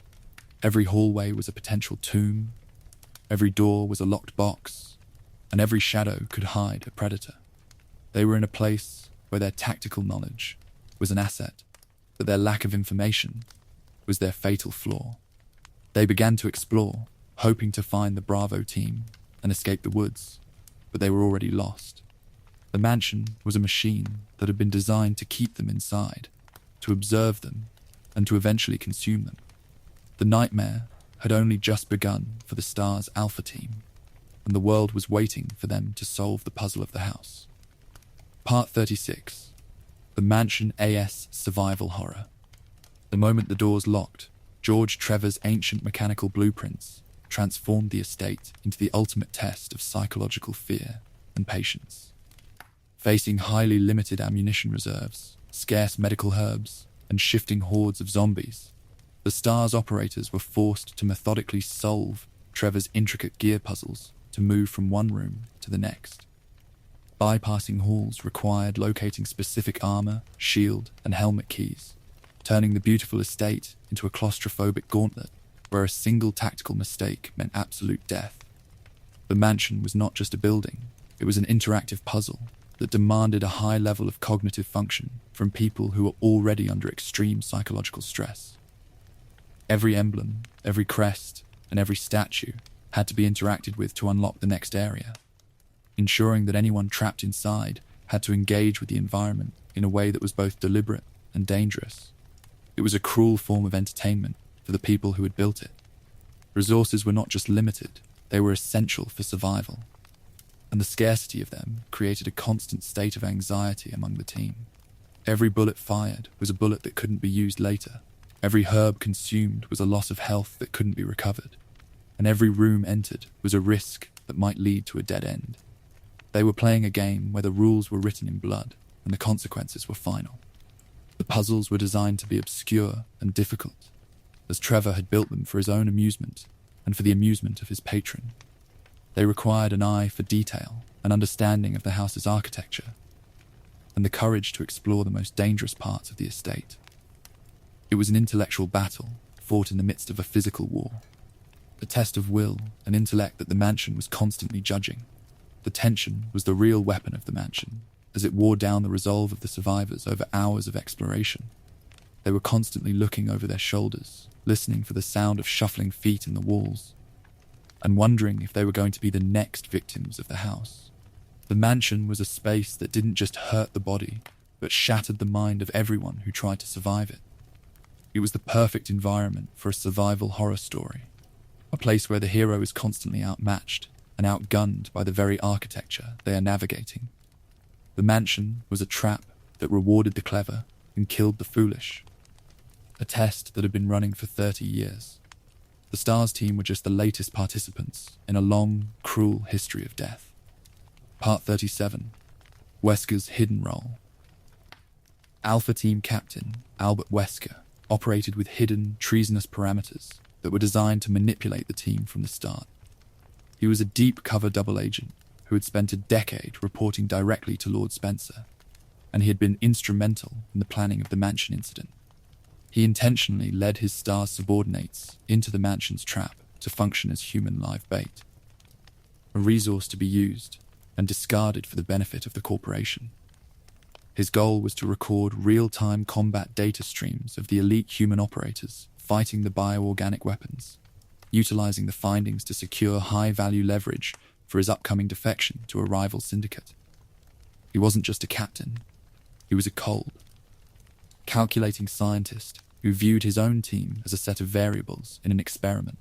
Every hallway was a potential tomb, every door was a locked box, and every shadow could hide a predator. They were in a place where their tactical knowledge was an asset, but their lack of information was their fatal flaw. They began to explore, hoping to find the Bravo team and escape the woods, but they were already lost. The mansion was a machine that had been designed to keep them inside, to observe them, and to eventually consume them. The nightmare had only just begun for the STARS Alpha team, and the world was waiting for them to solve the puzzle of the house. Part 36. The Mansion AS Survival Horror. The moment the doors locked, George Trevor's ancient mechanical blueprints transformed the estate into the ultimate test of psychological fear and patience. Facing highly limited ammunition reserves, scarce medical herbs, and shifting hordes of zombies, the STARS operators were forced to methodically solve Trevor's intricate gear puzzles to move from one room to the next. Bypassing halls required locating specific armor, shield, and helmet keys, turning the beautiful estate into a claustrophobic gauntlet where a single tactical mistake meant absolute death. The mansion was not just a building, it was an interactive puzzle that demanded a high level of cognitive function from people who were already under extreme psychological stress. Every emblem, every crest, and every statue had to be interacted with to unlock the next area, ensuring that anyone trapped inside had to engage with the environment in a way that was both deliberate and dangerous. It was a cruel form of entertainment for the people who had built it. Resources were not just limited, they were essential for survival, and the scarcity of them created a constant state of anxiety among the team. Every bullet fired was a bullet that couldn't be used later. Every herb consumed was a loss of health that couldn't be recovered. and every room entered was a risk that might lead to a dead end. They were playing a game where the rules were written in blood and the consequences were final. The puzzles were designed to be obscure and difficult, as Trevor had built them for his own amusement and for the amusement of his patron. They required an eye for detail, an understanding of the house's architecture, and the courage to explore the most dangerous parts of the estate. It was an intellectual battle fought in the midst of a physical war, a test of will and intellect that the mansion was constantly judging. The tension was the real weapon of the mansion, as it wore down the resolve of the survivors over hours of exploration. They were constantly looking over their shoulders, listening for the sound of shuffling feet in the walls, and wondering if they were going to be the next victims of the house. The mansion was a space that didn't just hurt the body, but shattered the mind of everyone who tried to survive it. It was the perfect environment for a survival horror story, a place where the hero is constantly outmatched and outgunned by the very architecture they are navigating. The mansion was a trap that rewarded the clever and killed the foolish, a test that had been running for 30 years. The STARS team were just the latest participants in a long, cruel history of death. Part 37. Wesker's hidden role. Alpha Team Captain Albert Wesker operated with hidden, treasonous parameters that were designed to manipulate the team from the start. He was a deep-cover double agent who had spent a decade reporting directly to Lord Spencer, and he had been instrumental in the planning of the mansion incident. He intentionally led his STARS subordinates into the mansion's trap to function as human live bait, a resource to be used and discarded for the benefit of the corporation. His goal was to record real-time combat data streams of the elite human operators fighting the bioorganic weapons, utilizing the findings to secure high-value leverage for his upcoming defection to a rival syndicate. He wasn't just a captain, he was a cold, calculating scientist who viewed his own team as a set of variables in an experiment.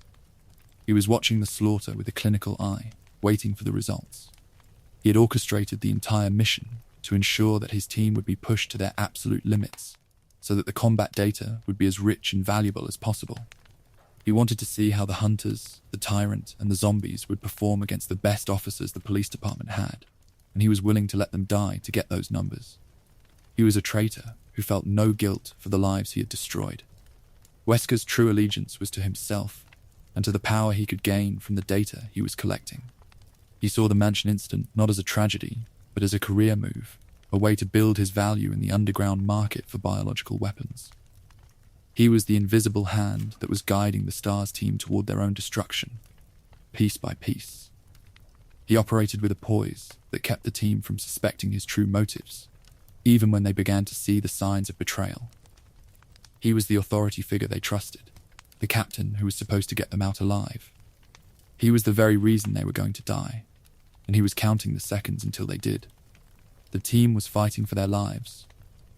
He was watching the slaughter with a clinical eye, waiting for the results. He had orchestrated the entire mission to ensure that his team would be pushed to their absolute limits, so that the combat data would be as rich and valuable as possible. He wanted to see how the hunters, the tyrant, and the zombies would perform against the best officers the police department had, and he was willing to let them die to get those numbers. He was a traitor who felt no guilt for the lives he had destroyed. Wesker's true allegiance was to himself and to the power he could gain from the data he was collecting. He saw the mansion incident not as a tragedy, but as a career move, a way to build his value in the underground market for biological weapons. He was the invisible hand that was guiding the STARS team toward their own destruction, piece by piece. He operated with a poise that kept the team from suspecting his true motives, even when they began to see the signs of betrayal. He was the authority figure they trusted, the captain who was supposed to get them out alive. He was the very reason they were going to die, and he was counting the seconds until they did. The team was fighting for their lives,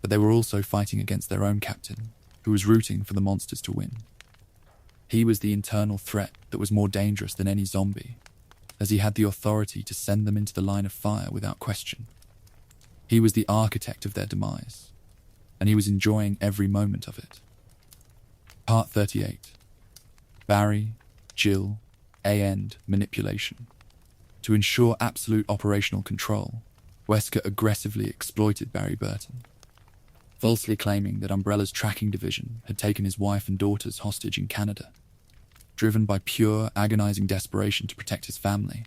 but they were also fighting against their own captain, who was rooting for the monsters to win. He was the internal threat that was more dangerous than any zombie, as he had the authority to send them into the line of fire without question. He was the architect of their demise, and he was enjoying every moment of it. Part 38. Barry, Jill, A-end manipulation. To ensure absolute operational control, Wesker aggressively exploited Barry Burton, falsely claiming that Umbrella's tracking division had taken his wife and daughters hostage in Canada. Driven by pure, agonizing desperation to protect his family,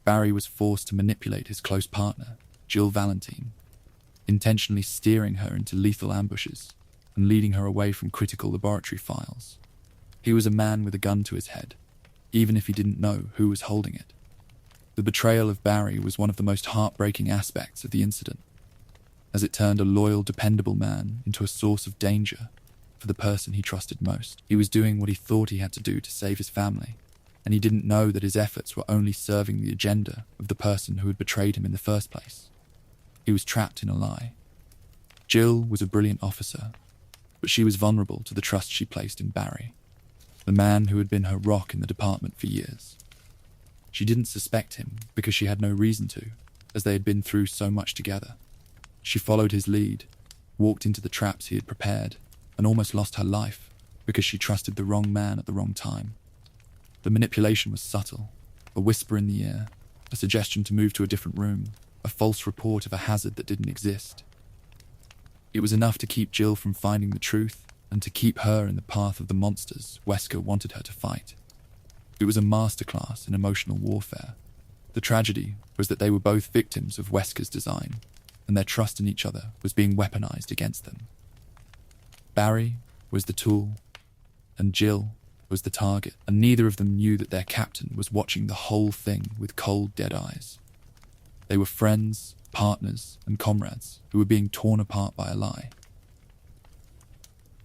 Barry was forced to manipulate his close partner, Jill Valentine, intentionally steering her into lethal ambushes and leading her away from critical laboratory files. He was a man with a gun to his head, even if he didn't know who was holding it. The betrayal of Barry was one of the most heartbreaking aspects of the incident, as it turned a loyal, dependable man into a source of danger for the person he trusted most. He was doing what he thought he had to do to save his family, and he didn't know that his efforts were only serving the agenda of the person who had betrayed him in the first place. He was trapped in a lie. Jill was a brilliant officer, but she was vulnerable to the trust she placed in Barry, the man who had been her rock in the department for years. She didn't suspect him because she had no reason to, as they had been through so much together. She followed his lead, walked into the traps he had prepared, and almost lost her life because she trusted the wrong man at the wrong time. The manipulation was subtle, a whisper in the ear, a suggestion to move to a different room, a false report of a hazard that didn't exist. It was enough to keep Jill from finding the truth and to keep her in the path of the monsters Wesker wanted her to fight. It was a masterclass in emotional warfare. The tragedy was that they were both victims of Wesker's design, and their trust in each other was being weaponized against them. Barry was the tool, and Jill was the target, and neither of them knew that their captain was watching the whole thing with cold, dead eyes. They were friends, partners, and comrades who were being torn apart by a lie.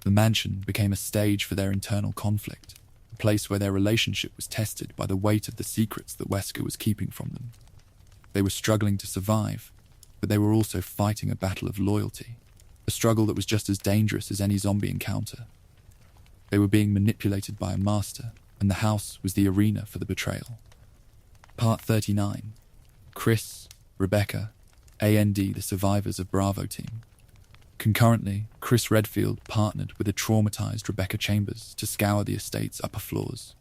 The mansion became a stage for their internal conflict, a place where their relationship was tested by the weight of the secrets that Wesker was keeping from them. They were struggling to survive, but they were also fighting a battle of loyalty, a struggle that was just as dangerous as any zombie encounter. They were being manipulated by a master, and the house was the arena for the betrayal. Part 39. Chris, Rebecca, AND, the survivors of Bravo team. Concurrently, Chris Redfield partnered with a traumatized Rebecca Chambers to scour the estate's upper floors.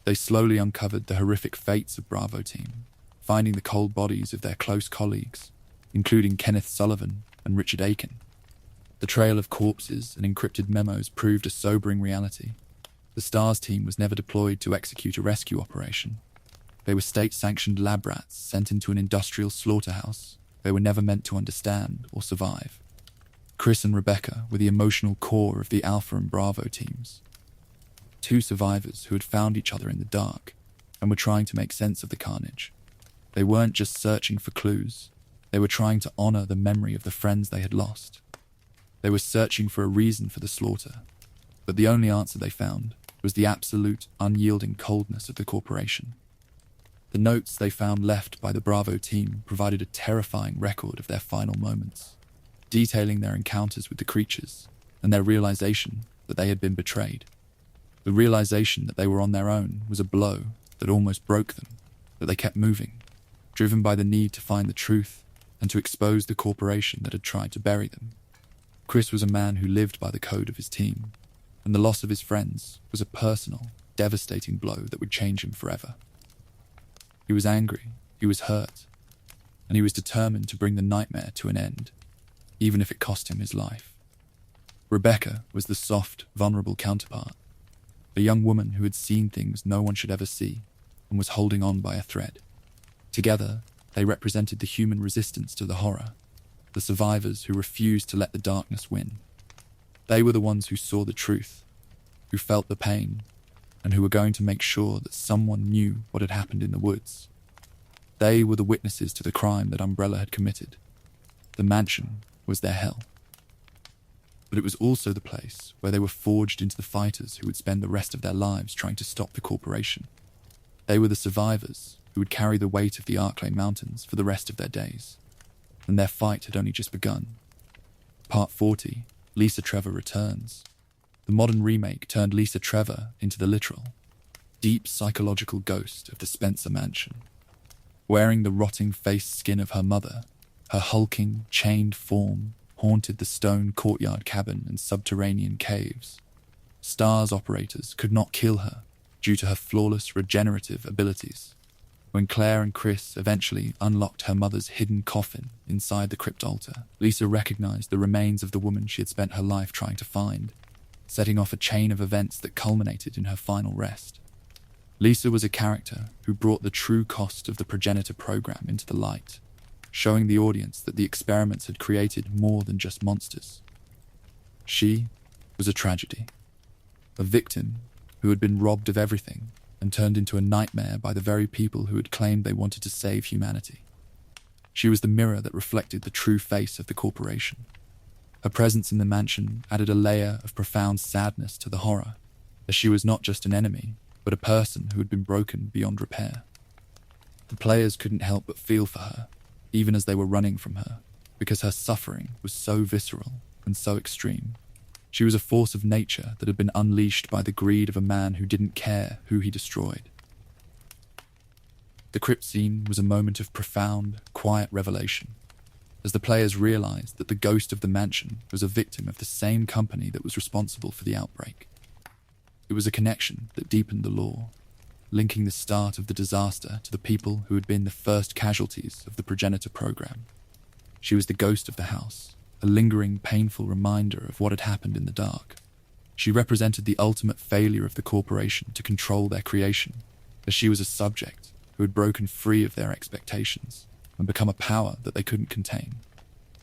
They slowly uncovered the horrific fates of Bravo team, finding the cold bodies of their close colleagues, including Kenneth Sullivan and Richard Aiken. The trail of corpses and encrypted memos proved a sobering reality. The STARS team was never deployed to execute a rescue operation. They were state-sanctioned lab rats sent into an industrial slaughterhouse they were never meant to understand or survive. Chris and Rebecca were the emotional core of the Alpha and Bravo teams. Two survivors who had found each other in the dark and were trying to make sense of the carnage. They weren't just searching for clues. They were trying to honor the memory of the friends they had lost. They were searching for a reason for the slaughter, but the only answer they found was the absolute, unyielding coldness of the corporation. The notes they found left by the Bravo team provided a terrifying record of their final moments, detailing their encounters with the creatures and their realization that they had been betrayed. The realization that they were on their own was a blow that almost broke them, but they kept moving, driven by the need to find the truth and to expose the corporation that had tried to bury them. Chris was a man who lived by the code of his team, and the loss of his friends was a personal, devastating blow that would change him forever. He was angry, he was hurt, and he was determined to bring the nightmare to an end, even if it cost him his life. Rebecca was the soft, vulnerable counterpart, a young woman who had seen things no one should ever see and was holding on by a thread. Together, they represented the human resistance to the horror, the survivors who refused to let the darkness win. They were the ones who saw the truth, who felt the pain, and who were going to make sure that someone knew what had happened in the woods. They were the witnesses to the crime that Umbrella had committed. The mansion was their hell. But it was also the place where they were forged into the fighters who would spend the rest of their lives trying to stop the corporation. They were the survivors who would carry the weight of the Arklay Mountains for the rest of their days. And their fight had only just begun. Part 40, Lisa Trevor Returns. The modern remake turned Lisa Trevor into the literal, deep psychological ghost of the Spencer mansion. Wearing the rotting face skin of her mother, her hulking, chained form haunted the stone courtyard cabin and subterranean caves. STARS operators could not kill her due to her flawless regenerative abilities. When Claire and Chris eventually unlocked her mother's hidden coffin inside the crypt altar, Lisa recognized the remains of the woman she had spent her life trying to find, setting off a chain of events that culminated in her final rest. Lisa was a character who brought the true cost of the Progenitor program into the light, showing the audience that the experiments had created more than just monsters. She was a tragedy, a victim who had been robbed of everything and turned into a nightmare by the very people who had claimed they wanted to save humanity. She was the mirror that reflected the true face of the corporation. Her presence in the mansion added a layer of profound sadness to the horror, as she was not just an enemy, but a person who had been broken beyond repair. The players couldn't help but feel for her, even as they were running from her, because her suffering was so visceral and so extreme. She was a force of nature that had been unleashed by the greed of a man who didn't care who he destroyed. The crypt scene was a moment of profound, quiet revelation, as the players realized that the ghost of the mansion was a victim of the same company that was responsible for the outbreak. It was a connection that deepened the lore, linking the start of the disaster to the people who had been the first casualties of the Progenitor program. She was the ghost of the house, a lingering, painful reminder of what had happened in the dark. She represented the ultimate failure of the corporation to control their creation, as she was a subject who had broken free of their expectations and become a power that they couldn't contain.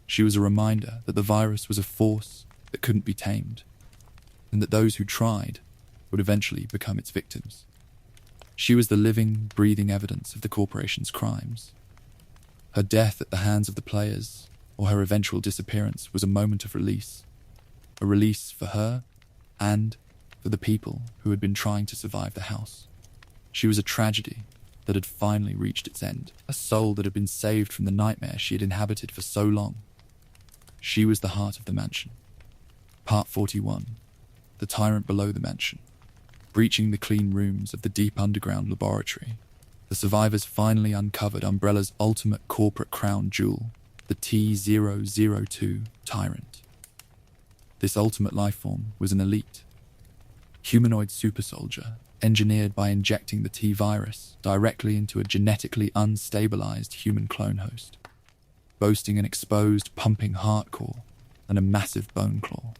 She was a reminder that the virus was a force that couldn't be tamed, and that those who tried would eventually become its victims. She was the living, breathing evidence of the corporation's crimes. Her death at the hands of the players, or her eventual disappearance, was a moment of release. A release for her and for the people who had been trying to survive the house. She was a tragedy that had finally reached its end, a soul that had been saved from the nightmare she had inhabited for so long. She was the heart of the mansion. Part 41. The tyrant below the mansion. Breaching the clean rooms of the deep underground laboratory, the survivors finally uncovered Umbrella's ultimate corporate crown jewel, the T-002 Tyrant. This ultimate lifeform was an elite, humanoid super soldier engineered by injecting the T-virus directly into a genetically unstabilized human clone host, boasting an exposed pumping heart core and a massive bone claw.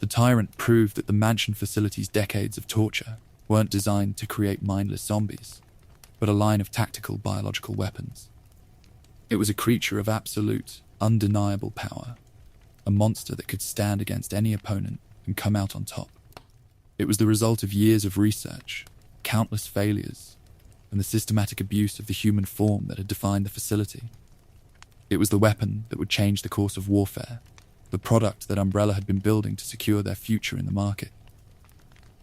The Tyrant proved that the mansion facility's decades of torture weren't designed to create mindless zombies, but a line of tactical biological weapons. It was a creature of absolute, undeniable power, a monster that could stand against any opponent and come out on top. It was the result of years of research, countless failures, and the systematic abuse of the human form that had defined the facility. It was the weapon that would change the course of warfare, the product that Umbrella had been building to secure their future in the market.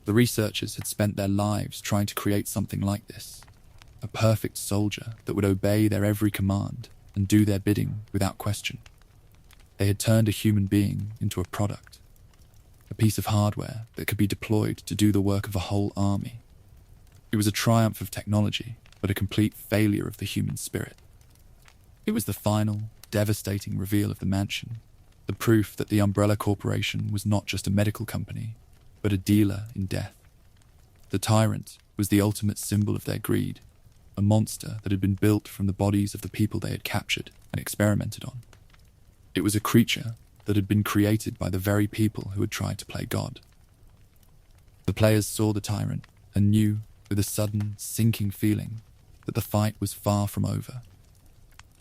The researchers had spent their lives trying to create something like this, a perfect soldier that would obey their every command and do their bidding without question. They had turned a human being into a product, a piece of hardware that could be deployed to do the work of a whole army. It was a triumph of technology, but a complete failure of the human spirit. It was the final, devastating reveal of the mansion, the proof that the Umbrella Corporation was not just a medical company, but a dealer in death. The Tyrant was the ultimate symbol of their greed, a monster that had been built from the bodies of the people they had captured and experimented on. It was a creature that had been created by the very people who had tried to play God. The players saw the Tyrant and knew, with a sudden, sinking feeling, that the fight was far from over.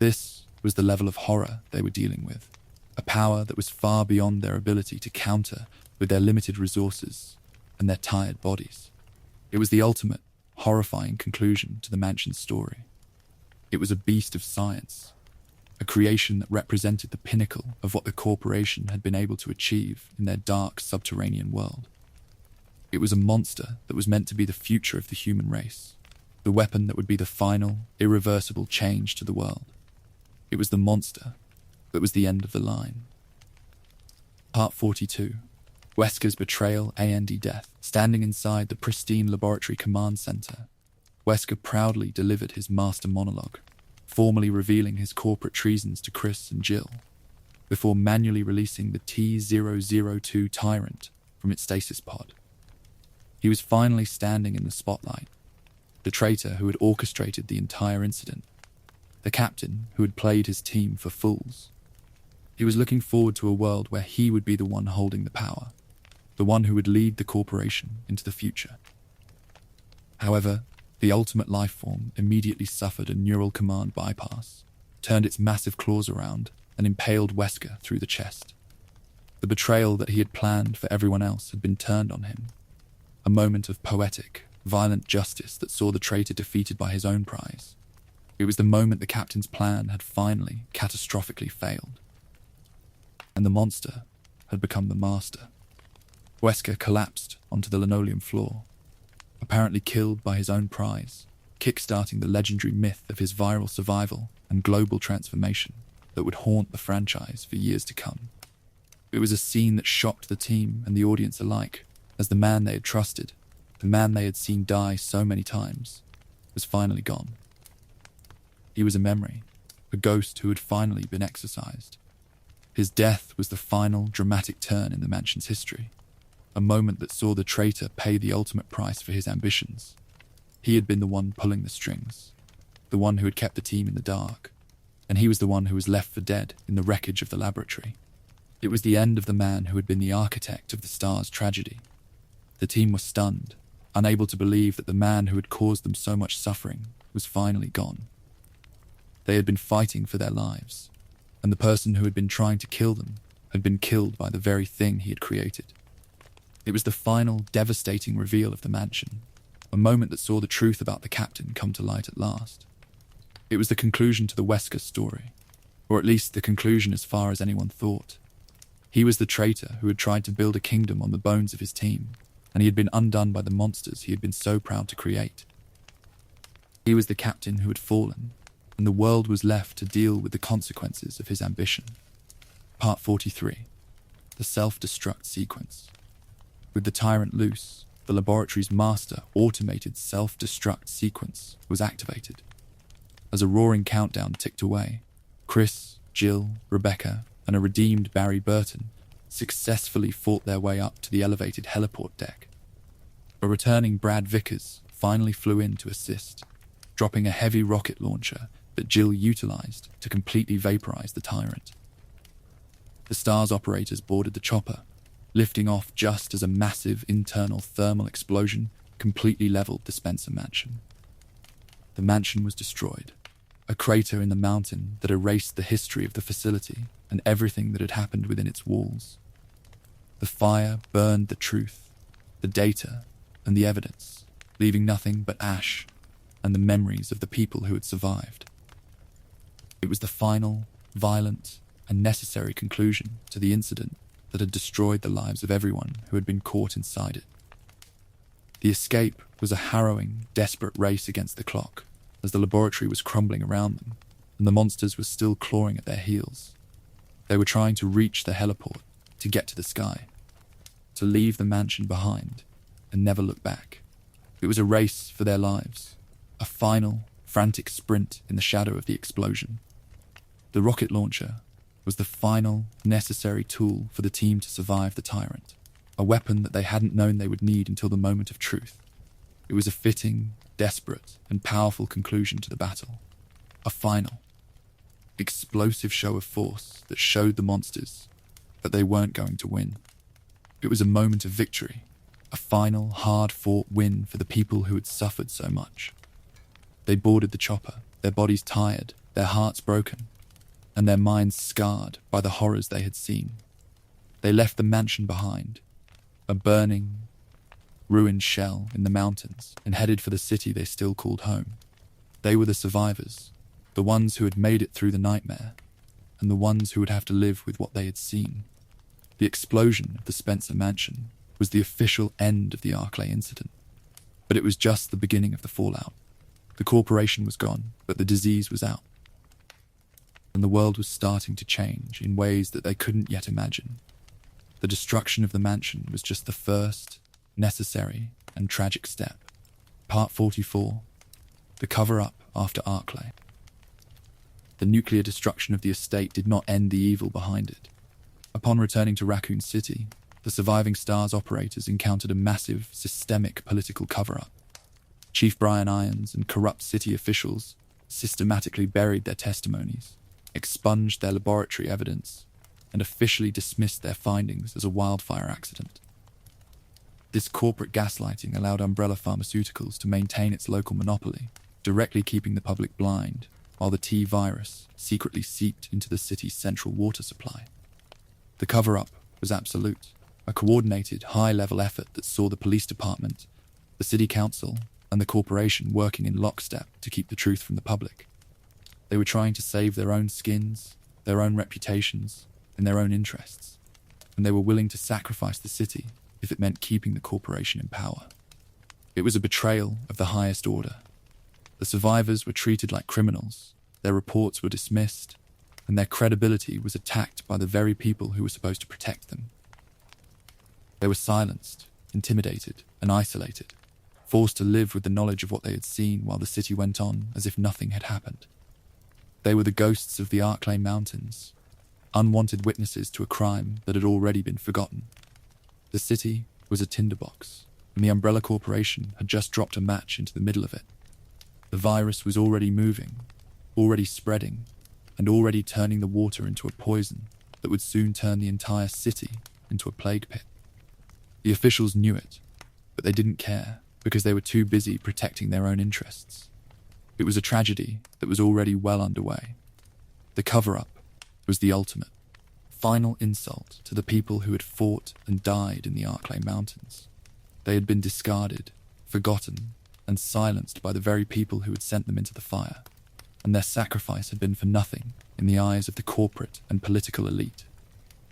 This was the level of horror they were dealing with, a power that was far beyond their ability to counter with their limited resources and their tired bodies. It was the ultimate, horrifying conclusion to the mansion's story. It was a beast of science, a creation that represented the pinnacle of what the corporation had been able to achieve in their dark subterranean world. It was a monster that was meant to be the future of the human race, the weapon that would be the final, irreversible change to the world. It was the monster that was the end of the line. Part 42. Wesker's betrayal and death. Standing inside the pristine laboratory command center, Wesker proudly delivered his master monologue, formally revealing his corporate treasons to Chris and Jill, before manually releasing the T-002 Tyrant from its stasis pod. He was finally standing in the spotlight, the traitor who had orchestrated the entire incident, the captain who had played his team for fools. He was looking forward to a world where he would be the one holding the power, the one who would lead the corporation into the future. However, the ultimate life form immediately suffered a neural command bypass, turned its massive claws around, and impaled Wesker through the chest. The betrayal that he had planned for everyone else had been turned on him, a moment of poetic, violent justice that saw the traitor defeated by his own prize. It was the moment the captain's plan had finally, catastrophically failed, and the monster had become the master. Wesker collapsed onto the linoleum floor, apparently killed by his own prize, kick-starting the legendary myth of his viral survival and global transformation that would haunt the franchise for years to come. It was a scene that shocked the team and the audience alike, as the man they had trusted, the man they had seen die so many times, was finally gone. He was a memory, a ghost who had finally been exorcised. His death was the final dramatic turn in the mansion's history, a moment that saw the traitor pay the ultimate price for his ambitions, He had been the one pulling the strings, the one who had kept the team in the dark, and he was the one who was left for dead in the wreckage of the laboratory. It was the end of the man who had been the architect of the Star's tragedy. The team was stunned, unable to believe that the man who had caused them so much suffering was finally gone. They had been fighting for their lives, and the person who had been trying to kill them had been killed by the very thing he had created. It was the final, devastating reveal of the mansion, a moment that saw the truth about the captain come to light at last. It was the conclusion to the Wesker story, or at least the conclusion as far as anyone thought. He was the traitor who had tried to build a kingdom on the bones of his team, and he had been undone by the monsters he had been so proud to create. He was the captain who had fallen, and the world was left to deal with the consequences of his ambition. Part 43. The self-destruct sequence. With the tyrant loose, the laboratory's master automated self-destruct sequence was activated. As a roaring countdown ticked away, Chris, Jill, Rebecca, and a redeemed Barry Burton successfully fought their way up to the elevated heliport deck. A returning Brad Vickers finally flew in to assist, dropping a heavy rocket launcher that Jill utilized to completely vaporize the tyrant. The Star's operators boarded the chopper, lifting off just as a massive internal thermal explosion completely leveled the Spencer mansion. The mansion was destroyed, a crater in the mountain that erased the history of the facility and everything that had happened within its walls. The fire burned the truth, the data, and the evidence, leaving nothing but ash and the memories of the people who had survived. It was the final, violent, and necessary conclusion to the incident that had destroyed the lives of everyone who had been caught inside it. The escape was a harrowing, desperate race against the clock, as the laboratory was crumbling around them, and the monsters were still clawing at their heels. They were trying to reach the heliport, to get to the sky, to leave the mansion behind, and never look back. It was a race for their lives, a final, frantic sprint in the shadow of the explosion. The rocket launcher was the final, necessary tool for the team to survive the tyrant, a weapon that they hadn't known they would need until the moment of truth. It was a fitting, desperate, and powerful conclusion to the battle. A final, explosive show of force that showed the monsters that they weren't going to win. It was a moment of victory, a final, hard-fought win for the people who had suffered so much. They boarded the chopper, their bodies tired, their hearts broken, and their minds scarred by the horrors they had seen. They left the mansion behind, a burning, ruined shell in the mountains, and headed for the city they still called home. They were the survivors, the ones who had made it through the nightmare, and the ones who would have to live with what they had seen. The explosion of the Spencer mansion was the official end of the Arclay incident, but it was just the beginning of the fallout. The corporation was gone, but the disease was out, and the world was starting to change in ways that they couldn't yet imagine. The destruction of the mansion was just the first, necessary, and tragic step. Part 44. The cover-up after Arclay. The nuclear destruction of the estate did not end the evil behind it. Upon returning to Raccoon City, the surviving STARS operators encountered a massive, systemic political cover-up. Chief Brian Irons and corrupt city officials systematically buried their testimonies, expunged their laboratory evidence, and officially dismissed their findings as a wildfire accident. This corporate gaslighting allowed Umbrella Pharmaceuticals to maintain its local monopoly, directly keeping the public blind, while the T virus secretly seeped into the city's central water supply. The cover-up was absolute, a coordinated, high-level effort that saw the police department, the city council, and the corporation working in lockstep to keep the truth from the public. They were trying to save their own skins, their own reputations, and their own interests, and they were willing to sacrifice the city if it meant keeping the corporation in power. It was a betrayal of the highest order. The survivors were treated like criminals, their reports were dismissed, and their credibility was attacked by the very people who were supposed to protect them. They were silenced, intimidated, and isolated, forced to live with the knowledge of what they had seen while the city went on as if nothing had happened. They were the ghosts of the Arclay Mountains, unwanted witnesses to a crime that had already been forgotten. The city was a tinderbox, and the Umbrella Corporation had just dropped a match into the middle of it. The virus was already moving, already spreading, and already turning the water into a poison that would soon turn the entire city into a plague pit. The officials knew it, but they didn't care because they were too busy protecting their own interests. It was a tragedy that was already well underway. The cover-up was the ultimate, final insult to the people who had fought and died in the Arklay Mountains. They had been discarded, forgotten, and silenced by the very people who had sent them into the fire, and their sacrifice had been for nothing in the eyes of the corporate and political elite.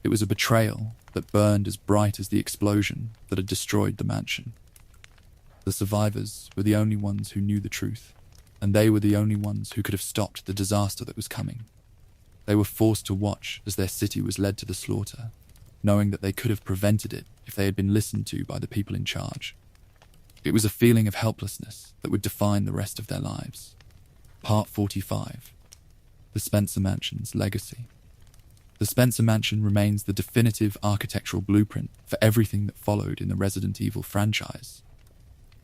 It was a betrayal that burned as bright as the explosion that had destroyed the mansion. The survivors were the only ones who knew the truth, and they were the only ones who could have stopped the disaster that was coming. They were forced to watch as their city was led to the slaughter, knowing that they could have prevented it if they had been listened to by the people in charge. It was a feeling of helplessness that would define the rest of their lives. Part 45. The Spencer Mansion's Legacy. The Spencer Mansion remains the definitive architectural blueprint for everything that followed in the Resident Evil franchise.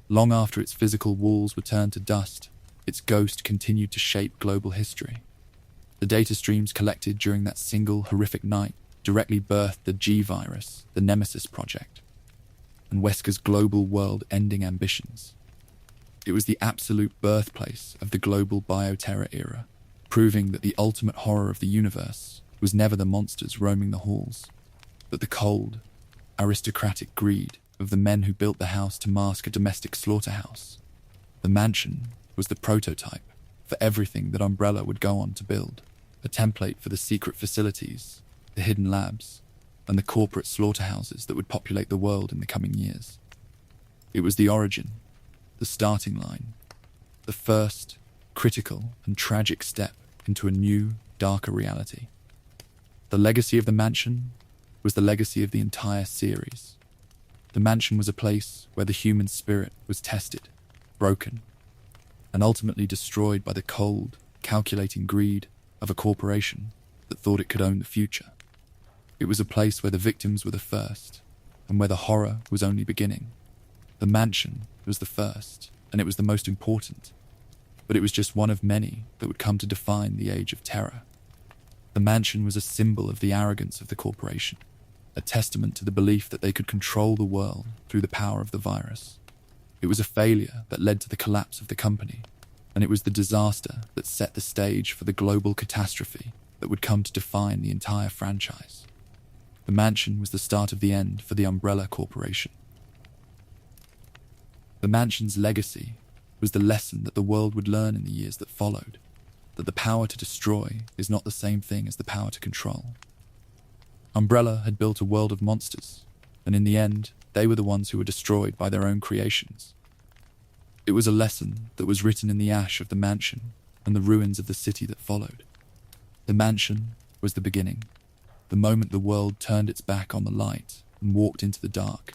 Long after its physical walls were turned to dust, its ghost continued to shape global history. The data streams collected during that single horrific night directly birthed the G-Virus, the Nemesis Project, and Wesker's global world-ending ambitions. It was the absolute birthplace of the global bioterror era, proving that the ultimate horror of the universe was never the monsters roaming the halls, but the cold, aristocratic greed of the men who built the house to mask a domestic slaughterhouse. The mansion was the prototype for everything that Umbrella would go on to build, a template for the secret facilities, the hidden labs, and the corporate slaughterhouses that would populate the world in the coming years. It was the origin, the starting line, the first critical and tragic step into a new, darker reality. The legacy of the mansion was the legacy of the entire series. The mansion was a place where the human spirit was tested, broken, and ultimately destroyed by the cold, calculating greed of a corporation that thought it could own the future. It was a place where the victims were the first, and where the horror was only beginning. The mansion was the first, and it was the most important, but it was just one of many that would come to define the Age of Terror. The mansion was a symbol of the arrogance of the corporation, a testament to the belief that they could control the world through the power of the virus. It was a failure that led to the collapse of the company, and it was the disaster that set the stage for the global catastrophe that would come to define the entire franchise. The mansion was the start of the end for the Umbrella Corporation. The mansion's legacy was the lesson that the world would learn in the years that followed, that the power to destroy is not the same thing as the power to control. Umbrella had built a world of monsters, and in the end, they were the ones who were destroyed by their own creations. It was a lesson that was written in the ash of the mansion and the ruins of the city that followed. The mansion was the beginning, the moment the world turned its back on the light and walked into the dark.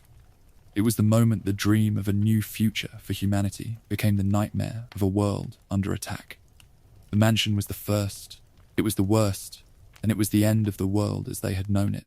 It was the moment the dream of a new future for humanity became the nightmare of a world under attack. The mansion was the first, it was the worst, and it was the end of the world as they had known it.